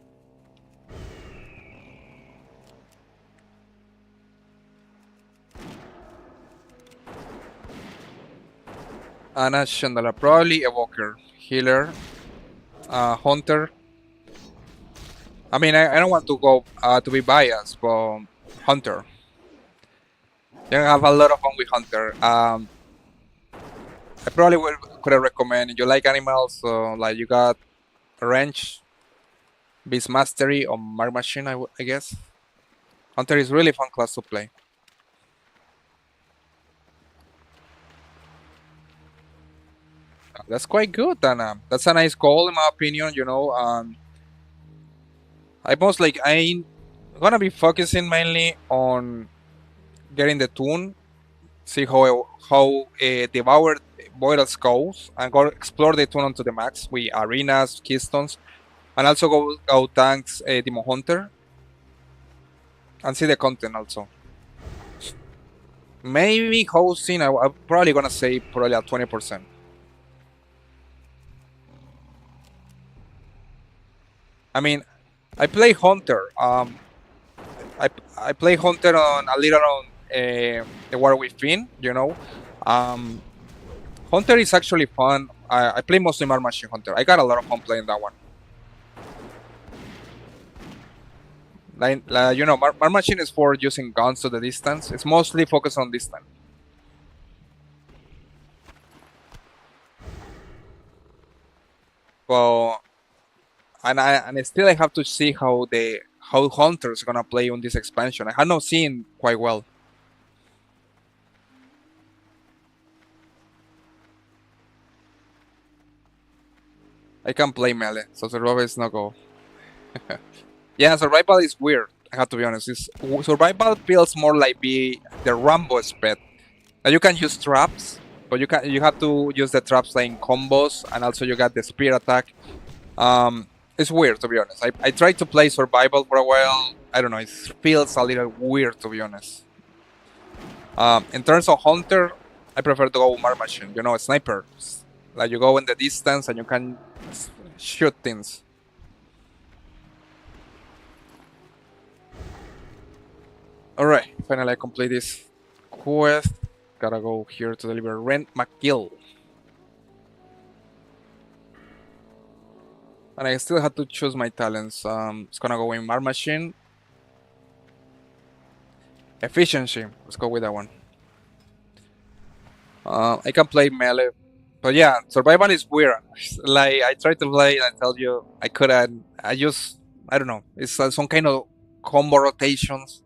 Anna Chandala, probably Evoker, Healer, Hunter. I mean, I don't want to go to be biased, but Hunter. You have a lot of fun with Hunter. I probably could recommend you like animals, so like you got Range, Beast Mastery, or Mark Machine, I guess. Hunter is really fun class to play. That's quite good, and that's a nice goal in my opinion. You know, I'm gonna be focusing mainly on getting the tune, see how devoured Boyles goes, and go explore the tune onto the max with arenas, keystones, and also go tanks Demon Hunter, and see the content also. Maybe hosting, I'm probably gonna say probably at 20%. I mean, I play Hunter. I play Hunter on a little on the War with Finn, you know. Hunter is actually fun. I play mostly Mar Machine Hunter. I got a lot of fun playing that one. Like you know, Mar Machine is for using guns to the distance. It's mostly focused on distance. But and still I have to see how Hunter is gonna play on this expansion. I have not seen quite well. I can play melee, so survival is no go. Yeah, survival is weird. I have to be honest. Survival feels more like the Rambo spec. Now you can use traps, but you have to use the traps like in combos, and also you got the spear attack. It's weird to be honest. I tried to play survival for a while. I don't know. It feels a little weird to be honest. In terms of hunter, I prefer to go Mar Machine. You know, sniper. Like you go in the distance and you can shoot things. Alright, finally I complete this quest. Gotta go here to deliver Rent McGill. And I still had to choose my talents. It's gonna go in Mar Machine. Efficiency. Let's go with that one. I can play melee. But yeah, survival is weird. Like, I tried to play and I tell you, I couldn't. I don't know. It's some kind of combo rotations.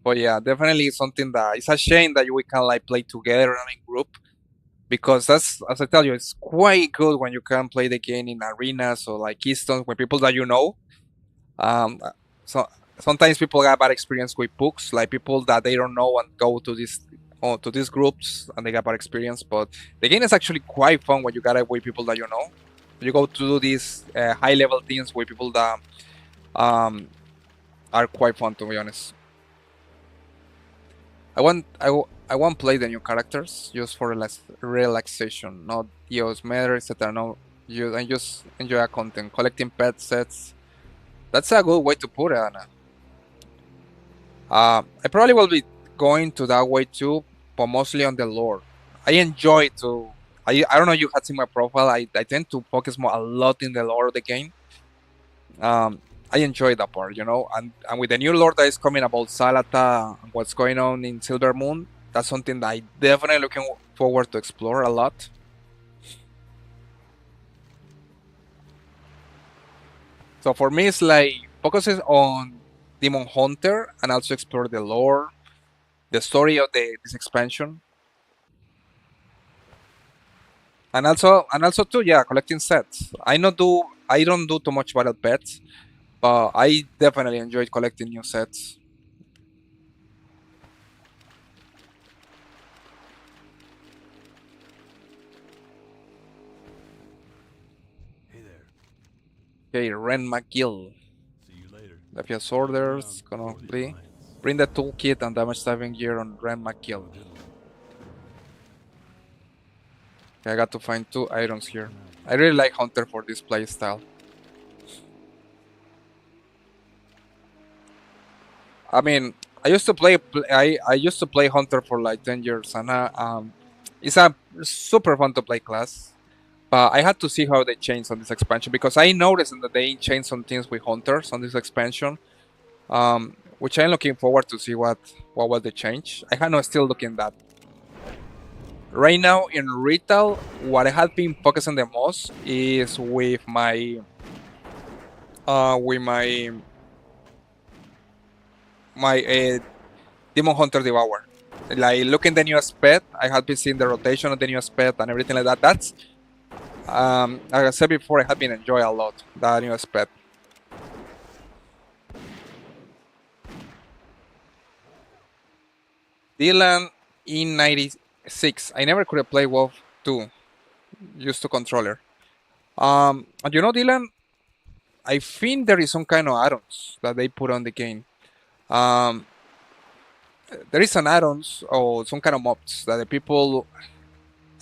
But yeah, definitely something that it's a shame that we can like play together in group because that's as I tell you, it's quite good when you can play the game in arenas or like keystones with people that you know. Um, so sometimes people have bad experience with books, like people that they don't know and go to these groups and they get bad experience. But the game is actually quite fun when you got it with people that you know. You go to do these high level things with people that um, are quite fun to be honest. I want play the new characters just for relaxation, not use matter, etc. No, you and just enjoy a content, collecting pet sets. That's a good way to put it, Anna. I probably will be going to that way too, but mostly on the lore. I enjoy to. I don't know. You had seen my profile. I tend to focus more a lot in the lore of the game. Um, I enjoy that part, you know. And with the new lore that is coming about Salata and what's going on in Silver Moon, that's something that I definitely looking forward to explore a lot. So for me, it's like focuses on Demon Hunter and also explore the lore, the story of this expansion, and also too, yeah, collecting sets. I don't do too much battle pets, but I definitely enjoy collecting new sets. Hey there. Okay, Ren McGill. See you later. Defias Look orders, around gonna before the play. alliance. Bring the toolkit and damage saving gear on Ren Have McGill. a good one. Okay, I got to find 2 items here. Good night. I really like Hunter for this playstyle. I mean, I used to play Hunter for like 10 years, and it's a super fun to play class. But I had to see how they changed on this expansion because I noticed that they changed some things with Hunters on this expansion. Which I'm looking forward to see what was the change. I kind of still looking that. Right now in retail, what I have been focusing the most is with my Demon Hunter Devour. Like looking the newest pet, I have been seeing the rotation of the newest pet and everything like that. That's like I said before, I have been enjoying a lot that newest pet. Dylan E96. I never could have played WoW 2, used to controller. And you know, Dylan, I think there is some kind of add-ons that they put on the game. Um, there is an add-ons or some kind of mods that the people.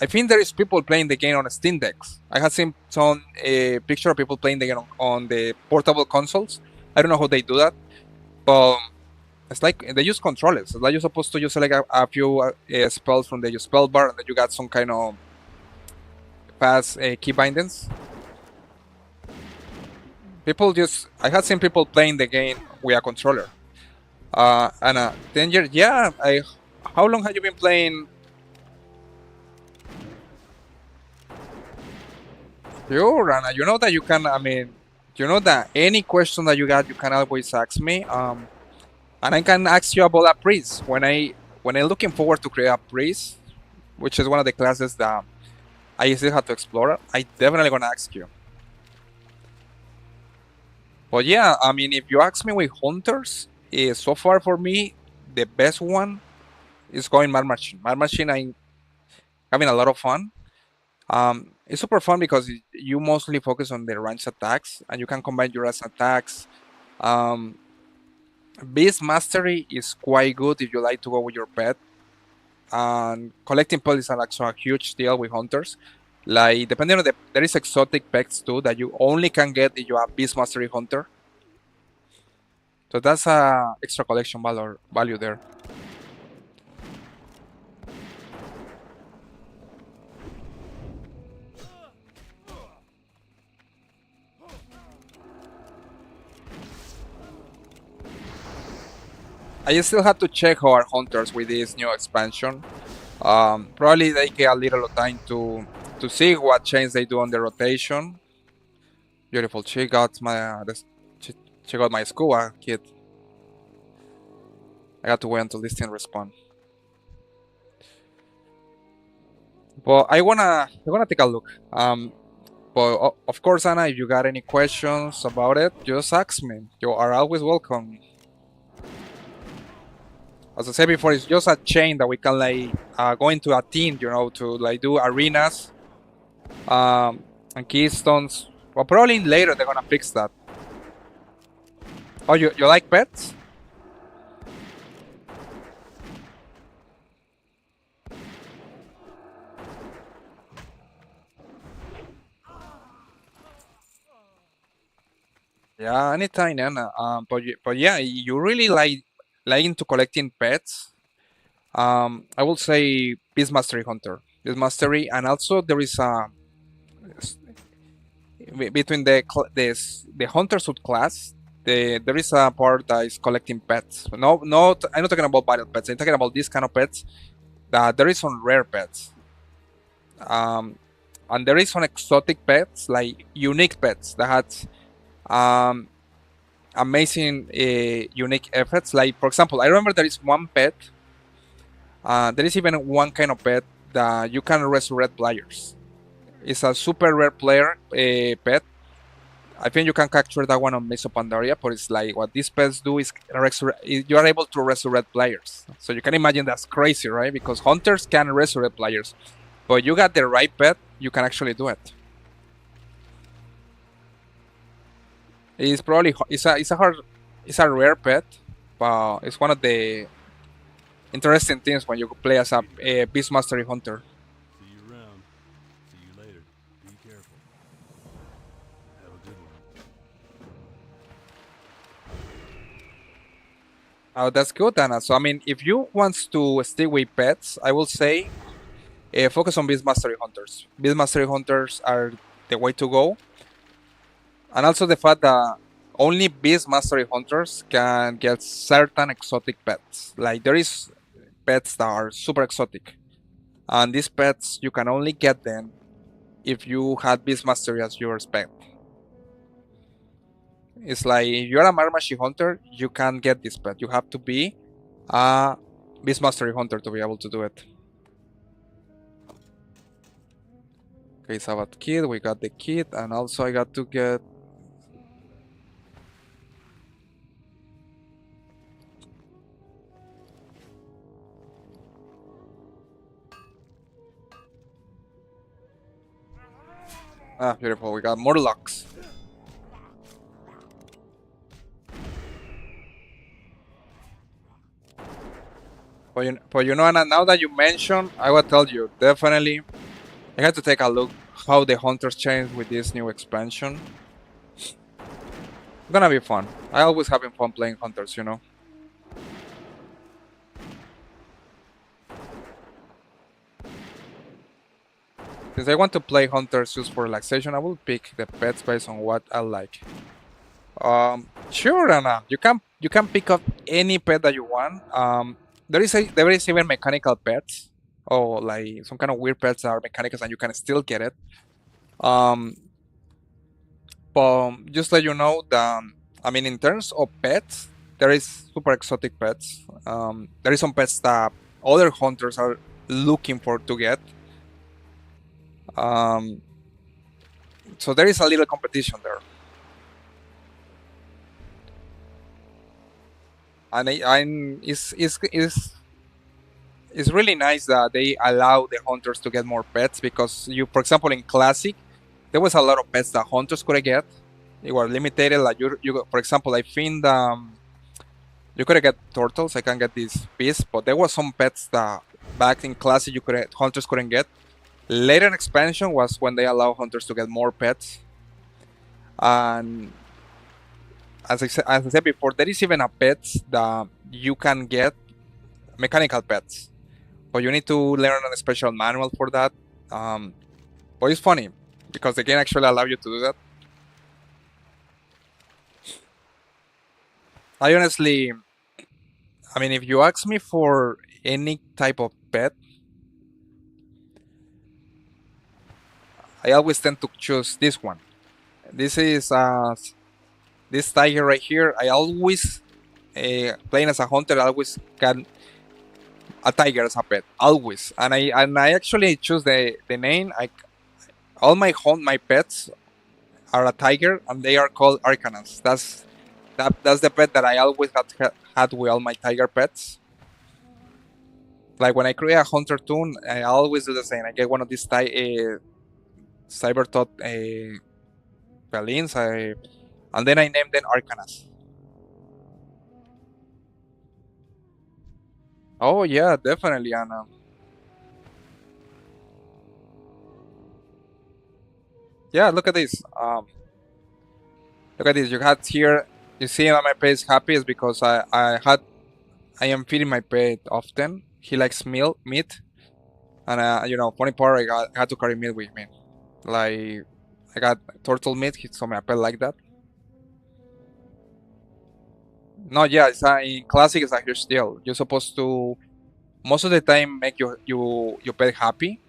I think there is people playing the game on Steam decks. I have seen some picture of people playing the game on the portable consoles. I don't know how they do that, but it's like they use controllers. It's like you're supposed to use like a few spells from the spell bar, and then you got some kind of fast key bindings. I had seen people playing the game with a controller. And 10 years, yeah. How long have you been playing? Sure, and you know that you can. I mean, you know that any question that you got, you can always ask me. And I can ask you about a priest when I'm looking forward to create a priest, which is one of the classes that I still have to explore. I definitely gonna ask you. But yeah, I mean, if you ask me with hunters, so far for me, the best one is going Mad Machine. Mad Machine, I'm having a lot of fun. It's super fun because you mostly focus on the ranged attacks, and you can combine your attacks. Um, Beast Mastery is quite good if you like to go with your pet. And collecting pets is also a huge deal with hunters. Like depending on there is exotic pets too that you only can get if you are Beast Mastery Hunter. So that's a extra collection value there. I still have to check our hunters with this new expansion. Probably they get a little time to see what change they do on the rotation. Beautiful. She got my scuba kit. I got to wait until this thing respawn. But I wanna take a look. But of course, Anna, if you got any questions about it, just ask me. You are always welcome. As I said before, it's just a chain that we can like go into a team, to like do arenas, and keystones. Well, probably later they're gonna fix that. Oh, you like pets? Yeah, anytime, Anna. But yeah, you really like into collecting pets. I will say Beast Mastery Hunter, Beast Mastery, and also there is a between the hunter subclass. There is a part that is collecting pets. No, not I'm not talking about battle pets. I'm talking about these kind of pets. That there is some rare pets. And there is some exotic pets, like unique pets that had um, amazing unique effects. Like for example, I remember there is one pet. There is even one kind of pet that you can resurrect players. It's a super rare player pet. I think you can capture that one on Maze of Pandaria, but it's like what these pets do is you are able to resurrect players. So you can imagine that's crazy, right? Because hunters can resurrect players, but you got the right pet, you can actually do it. It's probably it's a rare pet, but it's one of the interesting things when you play as a Beast Mastery Hunter. See you around. See you later. Be careful. Have a good one. Oh, that's good, Anna. So I mean, if you want to stick with pets, I will say focus on Beast Mastery Hunters. Beast Mastery Hunters are the way to go, and also the fact that only Beast Mastery Hunters can get certain exotic pets. Like there is pets that are super exotic, and these pets you can only get them if you had Beast Mastery as your pet. It's like if you're a Marmashi Hunter, you can't get this pet. You have to be a Beast Mastery Hunter to be able to do it. Okay, Sabat Kid, we got the kit, and also I got to get. Ah, beautiful, we got more locks. But Anna, now that you mention, I will tell you, definitely, I had to take a look how the hunters changed with this new expansion. Gonna be fun. I always having fun playing hunters. Since I want to play hunters just for relaxation, I will pick the pets based on what I like. Sure, Anna. You can pick up any pet that you want. There is even mechanical pets, or like some kind of weird pets that are mechanical and you can still get it. Um, but just let you know that I mean, in terms of pets, there is super exotic pets. There is some pets that other hunters are looking for to get. Um, so there is a little competition there. And I'm is it's really nice that they allow the hunters to get more pets because you, for example, in classic, there was a lot of pets that hunters couldn't get. They were limited. Like for example, I think you could get turtles. I can get these beasts, but there were some pets that back in classic hunters couldn't get. Later expansion was when they allow hunters to get more pets, and as I said before, there is even a pets that you can get mechanical pets, but you need to learn a special manual for that. But it's funny because the game actually allows you to do that. I honestly, I mean, if you ask me for any type of pet, I always tend to choose this one. This is this tiger right here. I always playing as a hunter. I always can a tiger as a pet, always. And I actually choose the name. All my pets are a tiger, and they are called Arcanas. That's the pet that I always had with all my tiger pets. Like when I create a hunter toon, I always do the same. I get one of these cyber thought felines, and then I name them Arcanas. Oh yeah, definitely, Anna. Yeah, look at this. Look at this. You had here. You see that my pet is happy is because I am feeding my pet often. He likes meat, and funny part, I had to carry meat with me. Like I got turtle meat, so my pet like that. No, yeah, in classic it's a huge deal. You're supposed to most of the time make your pet happy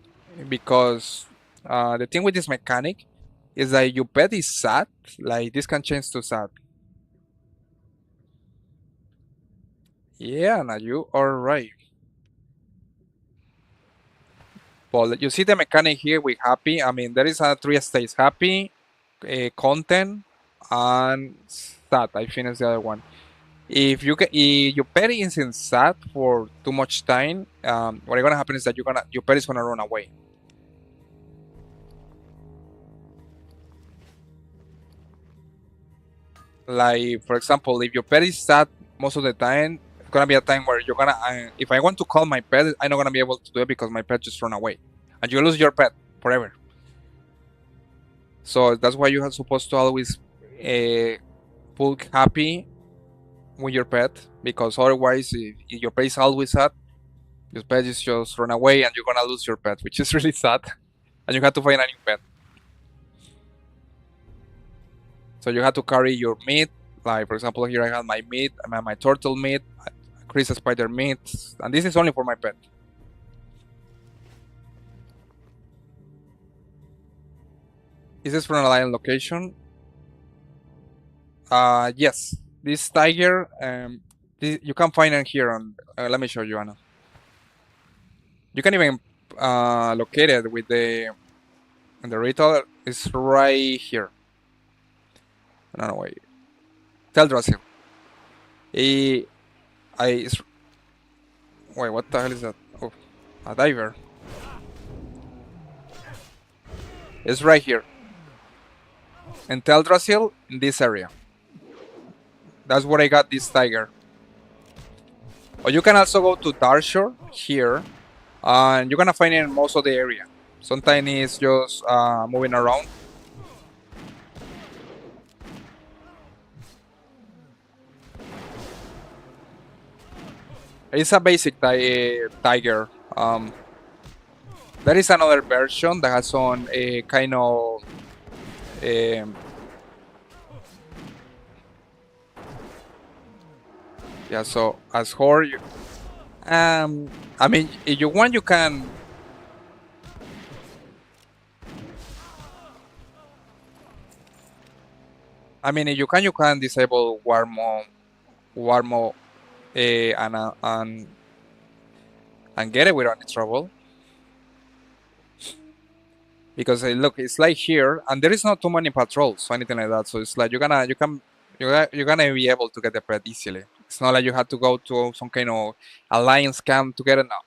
because the thing with this mechanic is that your pet is sad. Like this can change to sad. Yeah, now you are right. Well, you see the mechanic here with happy. I mean, there is a three states: happy, content, and sad. I think is the other one. If your pet is in sad for too much time, what is gonna happen is that your pet is gonna run away. Like for example, if your pet is sad most of the time, it's gonna be a time where you're gonna. If I want to call my pet, I'm not gonna be able to do it because my pet just run away, and you lose your pet forever. So that's why you are supposed to always pull happy with your pet because otherwise, if your pet is always sad, your pet is just run away and you're gonna lose your pet, which is really sad, and you have to find a new pet. So you have to carry your meat. Like for example, here I have my meat, I have my turtle meat, Chris spider meat, and this is only for my pet. Is this from a lion location? Yes. This tiger, you can find it here on. Let me show you, Anna. You can even locate it with the ritual. It's right here. No, no, wait. Teldrassil. Wait, what the hell is that? Oh, a diver. It's right here. In Teldrassil, in this area. That's where I got this tiger. Or you can also go to Darshore here, and you're gonna find it in most of the area. Sometimes it's just moving around. It's a basic tiger. There is another version that has some kind of yeah. So as horde, I mean, if you want, you can. I mean, if you can disable Warmo, and get it without any trouble. Because look, it's like here, and there is not too many patrols or anything like that. So it's like you're gonna be able to get the pet easily. It's not like you have to go to some kind of alliance camp to get it now.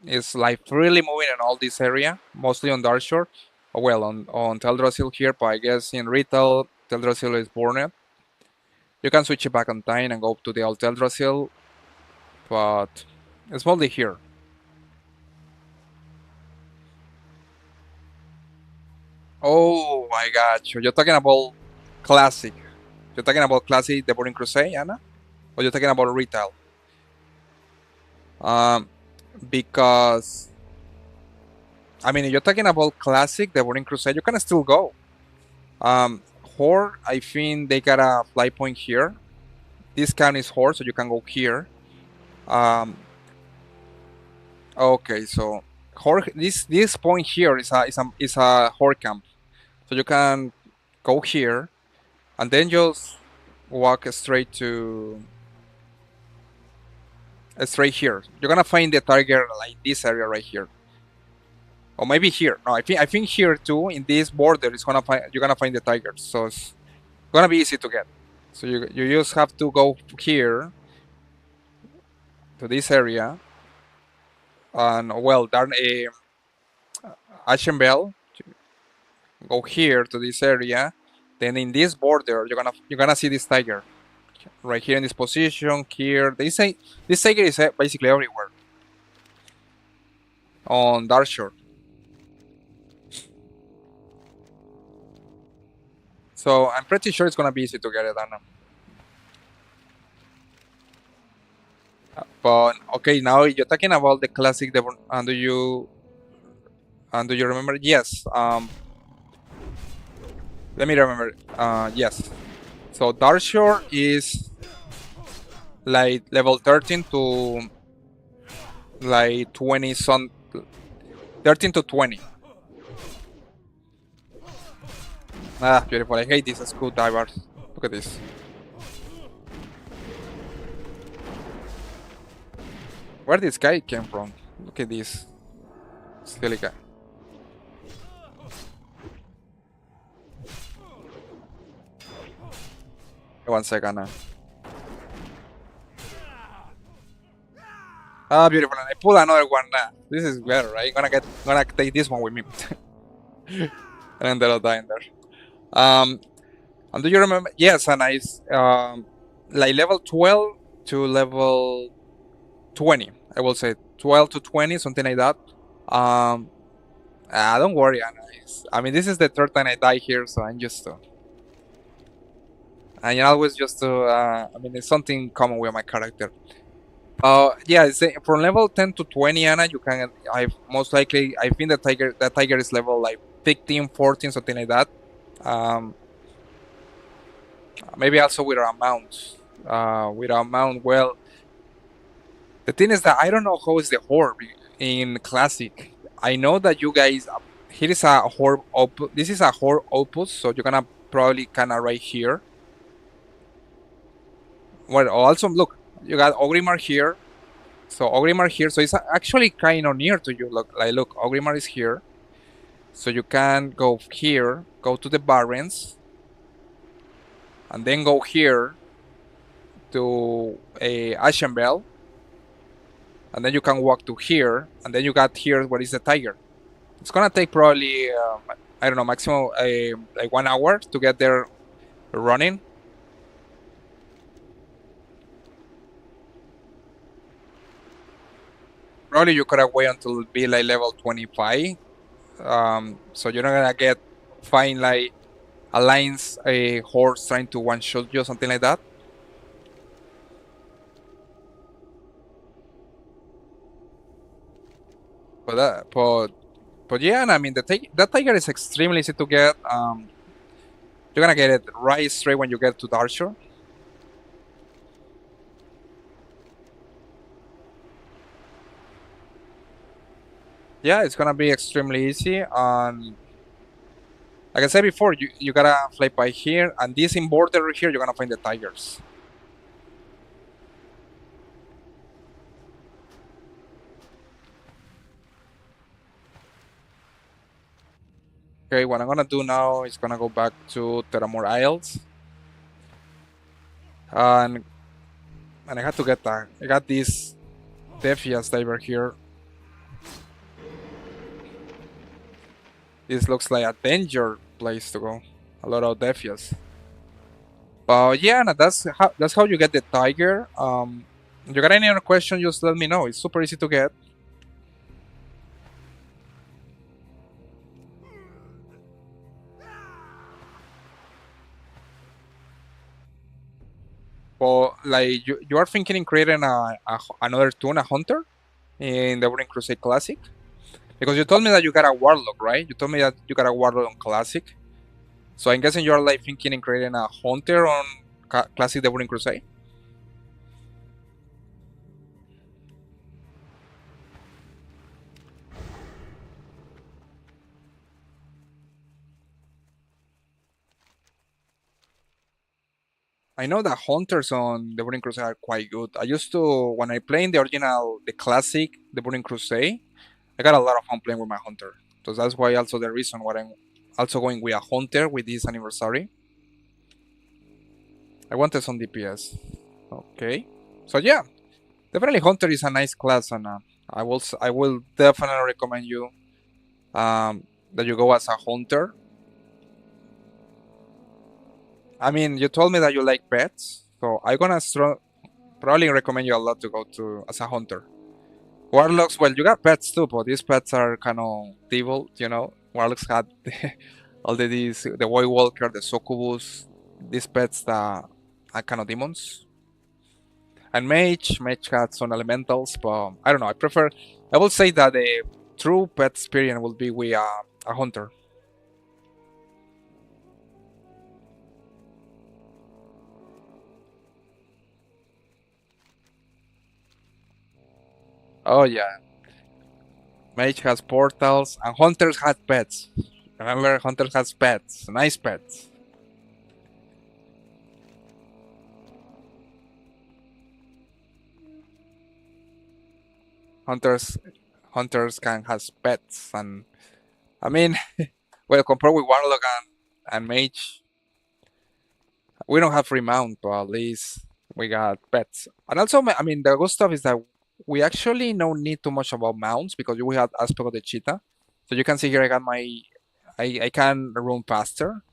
is like freely moving in all this area, mostly on Darkshore. Well, on Teldrassil here, but I guess in retail, Teldrassil is born. You can switch it back on time and go to the old Teldrassil, but it's mostly here. Oh my god, you're talking about classic. You're talking about classic The Burning Crusade, Anna? Or you're talking about retail? Um, because I mean, if you're talking about classic The Burning Crusade, you can still go. Horde, I think they got a fly point here. This count is Horde, so you can go here. Okay, so Horde, this point here is a Horde camp, so you can go here, and then just walk straight here. You're gonna find the target like this area right here, or maybe here. No, I think here too. In this border, you're gonna find the tigers. So it's gonna be easy to get. So you just have to go here to this area, and well, darn a Ashen Bell. Go here to this area. Then in this border, you're gonna see this tiger right here in this position. Here, they say this tiger is basically everywhere on Darkshore. So I'm pretty sure it's gonna be easy to get it, Anna. But okay, now you're talking about the classic Devon, and do you remember? Yes. Let me remember. Yes. So Darkshore is like level 13 to like 20 some 13 to 20. Ah, beautiful. I hate these screwdrivers. Look at this. Where this guy came from? Look at this silly guy. One second now. Ah, beautiful. And I pull another one. This is better, right? Gonna take this one with me. And then I'll die in there. And do you remember? Yes, and like level 12 to level 20. I will say 12 to 20, something like that. Don't worry, Anna. I mean, this is the third time I die here, so I'm just and always just I mean, it's something common with my character. Yeah, from level 10 to 20, Anna, you can. I most likely, I think the tiger is level like 15, 14, something like that. Maybe also with our mount. Well, the thing is that I don't know how is the horde in classic. I know that you guys here is a horde opus. This is a horde opus, so you're gonna probably kinda right here. Well, also look, you got Ogrimmar here. So Ogrimmar here, so it's actually kind of near to you. Look, Ogrimmar is here. So you can go here, go to the Barrens, and then go here to a Ashenbell, and then you can walk to here, and then you got here where is the tiger. It's gonna take probably I don't know, maximum like 1 hour to get there running. Probably you could have wait until it be like level 25. So you're not gonna find like alliance a horse trying to one shot you or something like that. But yeah, and I mean that tiger is extremely easy to get. You're gonna get it right straight when you get to Darkshore. Yeah, it's gonna be extremely easy. And like I said before, you gotta fly by here, and this in border here, you're gonna find the tigers. Okay, what I'm gonna do now is gonna go back to Terramore Isles. And I had to get that. I got this Defias diver here. This looks like a danger place to go. A lot of defias. But yeah, no, that's how you get the tiger. You got any other question? Just let me know. It's super easy to get. But like you are thinking in creating another toon, a hunter, in the Burning Crusade Classic, because you told me that you got a warlock, right? You told me that you got a warlock on Classic. So I'm guessing you're like thinking in creating a hunter on Classic the Burning Crusade. I know that hunters on the Burning Crusade are quite good. I used to, when I play in the original, the classic, the Burning Crusade, I got a lot of fun playing with my hunter. So that's why also the reason why I'm also going with a hunter with this anniversary. I wanted some DPS. Okay. So yeah, definitely hunter is a nice class, and I will definitely recommend you that you go as a hunter. I mean, you told me that you like pets, so I'm gonna probably recommend you a lot to go to as a hunter. Warlocks, well, you got pets too, but these pets are kind of evil, you know. Warlocks had all the White Walker, the Succubus, these pets that are kind of demons. And Mage had some elementals, but I don't know. I will say that the true pet experience will be with a hunter. Oh yeah, Mage has portals, and hunters had pets. Remember, hunters has pets, nice pets. Hunters, hunters can has pets, and I mean, well, compared with Warlock and Mage, we don't have free mount, but at least we got pets. And also, I mean, the good stuff is that we actually don't need too much about mounts because we have aspect of the cheetah. So you can see here I got I can run faster.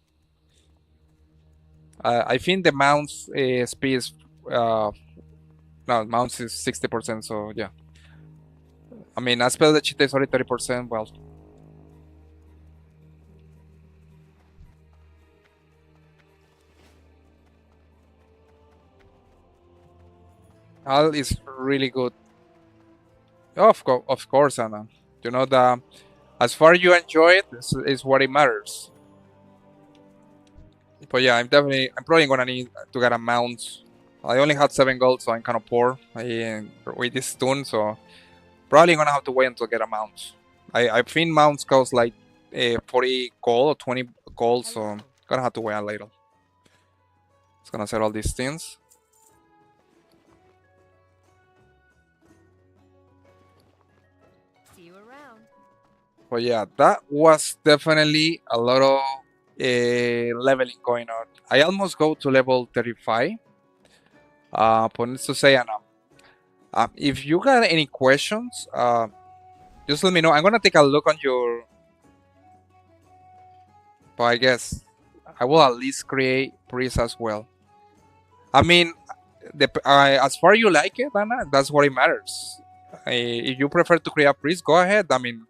I think the mounts speed is, uh, no, mounts is 60%, so yeah. I mean, aspect of the cheetah is only 30%, well, Al is really good. Oh, of course, Anna. You know the as far as you enjoy it is what it matters. But yeah, I'm probably gonna need to get a mount. I only had 7 gold, so I'm kind of poor with this toon, so probably gonna have to wait until I get a mount. I think mounts cost like 40 gold or 20 gold, so gonna have to wait a little. It's gonna set all these things. See you around. But yeah, that was definitely a lot of leveling going on. I almost go to level 35. But needs to say, Anna, if you got any questions, just let me know. I'm gonna take a look on your. But I guess I will at least create priest as well. I mean, as far as you like it, Anna, that's what it matters. If you prefer to create a priest, go ahead. I mean,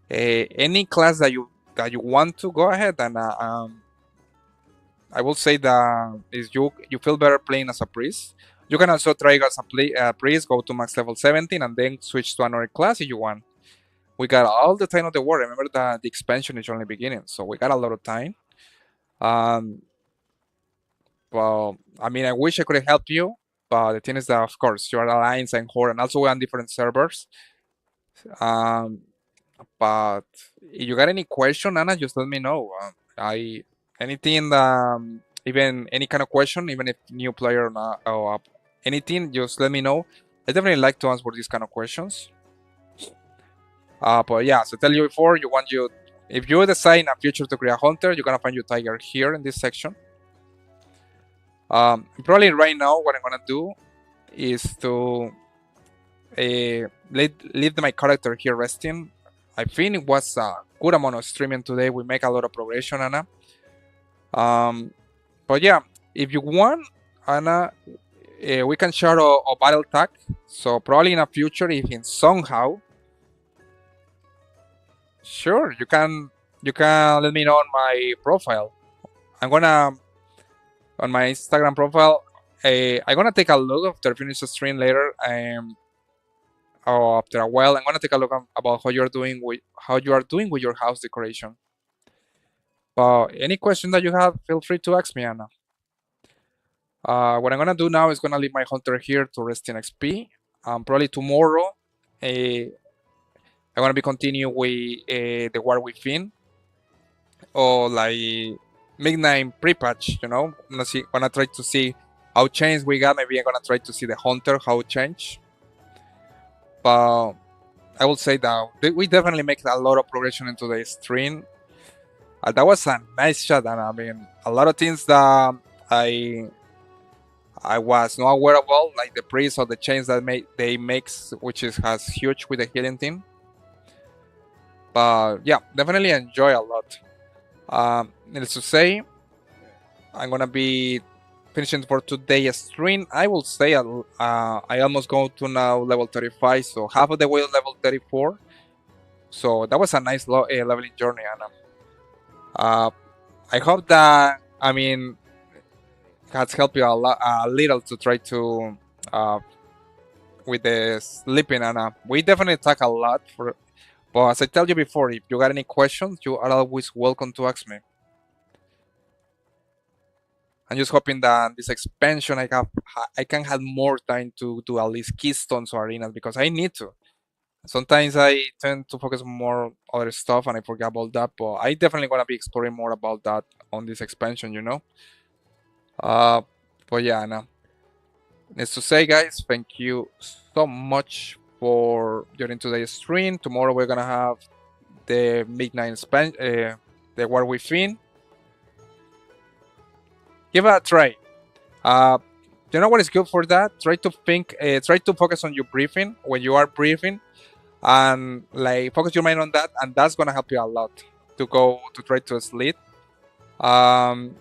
any class that you want to, go ahead. And I will say that if you feel better playing as a priest, you can also try as a priest, go to max level 17, and then switch to another class if you want. We got all the time of the world. Remember that the expansion is only beginning, so we got a lot of time. Um, well, I mean, I wish I could help you, but the thing is that, of course, you're Alliance and Horde, and also we're on different servers. Um, but if you got any question, Anna, just let me know. I anything, even any kind of question, even if new player or not, or anything, just let me know. I definitely like to answer these kind of questions. But yeah, so tell you before, if you decide in a future to create a hunter, you're gonna find your tiger here in this section. Probably right now, what I'm gonna do is to leave my character here resting. I think it was good amount of streaming today. We make a lot of progression, Anna. But yeah, if you want, Anna, we can share a battle tag. So probably in the future, if in somehow, sure, you can let me know on my profile. I'm gonna on my Instagram profile. I'm gonna take a look after I finish the stream later. Or after a while, I'm gonna take a look about how you are doing with your house decoration. But any question that you have, feel free to ask me, Anna. What I'm gonna do now is gonna leave my hunter here to rest in XP. Probably tomorrow, I'm gonna be continue with the War Within or like midnight pre-patch. Gonna try to see how change we got. Maybe I'm gonna try to see the hunter how change. But I will say that we definitely make a lot of progression into the stream. That was a nice shot, and I mean a lot of things that I I was not aware of all, like the priest or the chains that they makes, which has huge with the healing thing. But yeah, definitely enjoy a lot. Needless to say, I'm gonna be finishing for today's stream. I will say I almost go to now level 35, so half of the way level 34. So that was a nice leveling journey, Anna. I hope that has helped you a little to try to uh, with the sleeping, Anna. We definitely talk a lot but as I tell you before, if you got any questions, you are always welcome to ask me. I'm just hoping that this expansion I can have more time to do at least keystones or arenas because I need to. Sometimes I tend to focus more other stuff and I forget about that, but I definitely gonna be exploring more about that on this expansion. Uh, but yeah, Anna. Needs to say, guys, thank you so much for joining today's stream. Tomorrow we're gonna have the midnight the War Within. Give it a try. You know what is good for that? Try to try to focus on your breathing when you are breathing, and like focus your mind on that, and that's gonna help you a lot to try to sleep. Um,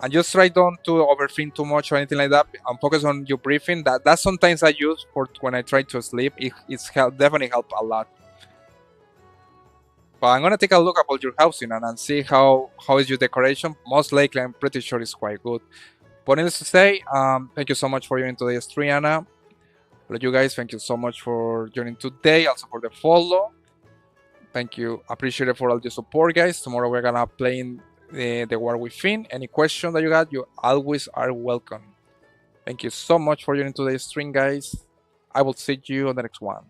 and just try don't to overthink too much or anything like that, and focus on your breathing. That sometimes I use for when I try to sleep. It's definitely help a lot. But I'm gonna take a look about your housing and see how is your decoration. Most likely, I'm pretty sure it's quite good. But needless to say, thank you so much for joining today's stream, Anna. But you guys, thank you so much for joining today. Also for the follow. Thank you. Appreciate it for all your support, guys. Tomorrow we're gonna play in the War Within. Any question that you got, you always are welcome. Thank you so much for joining today's stream, guys. I will see you on the next one.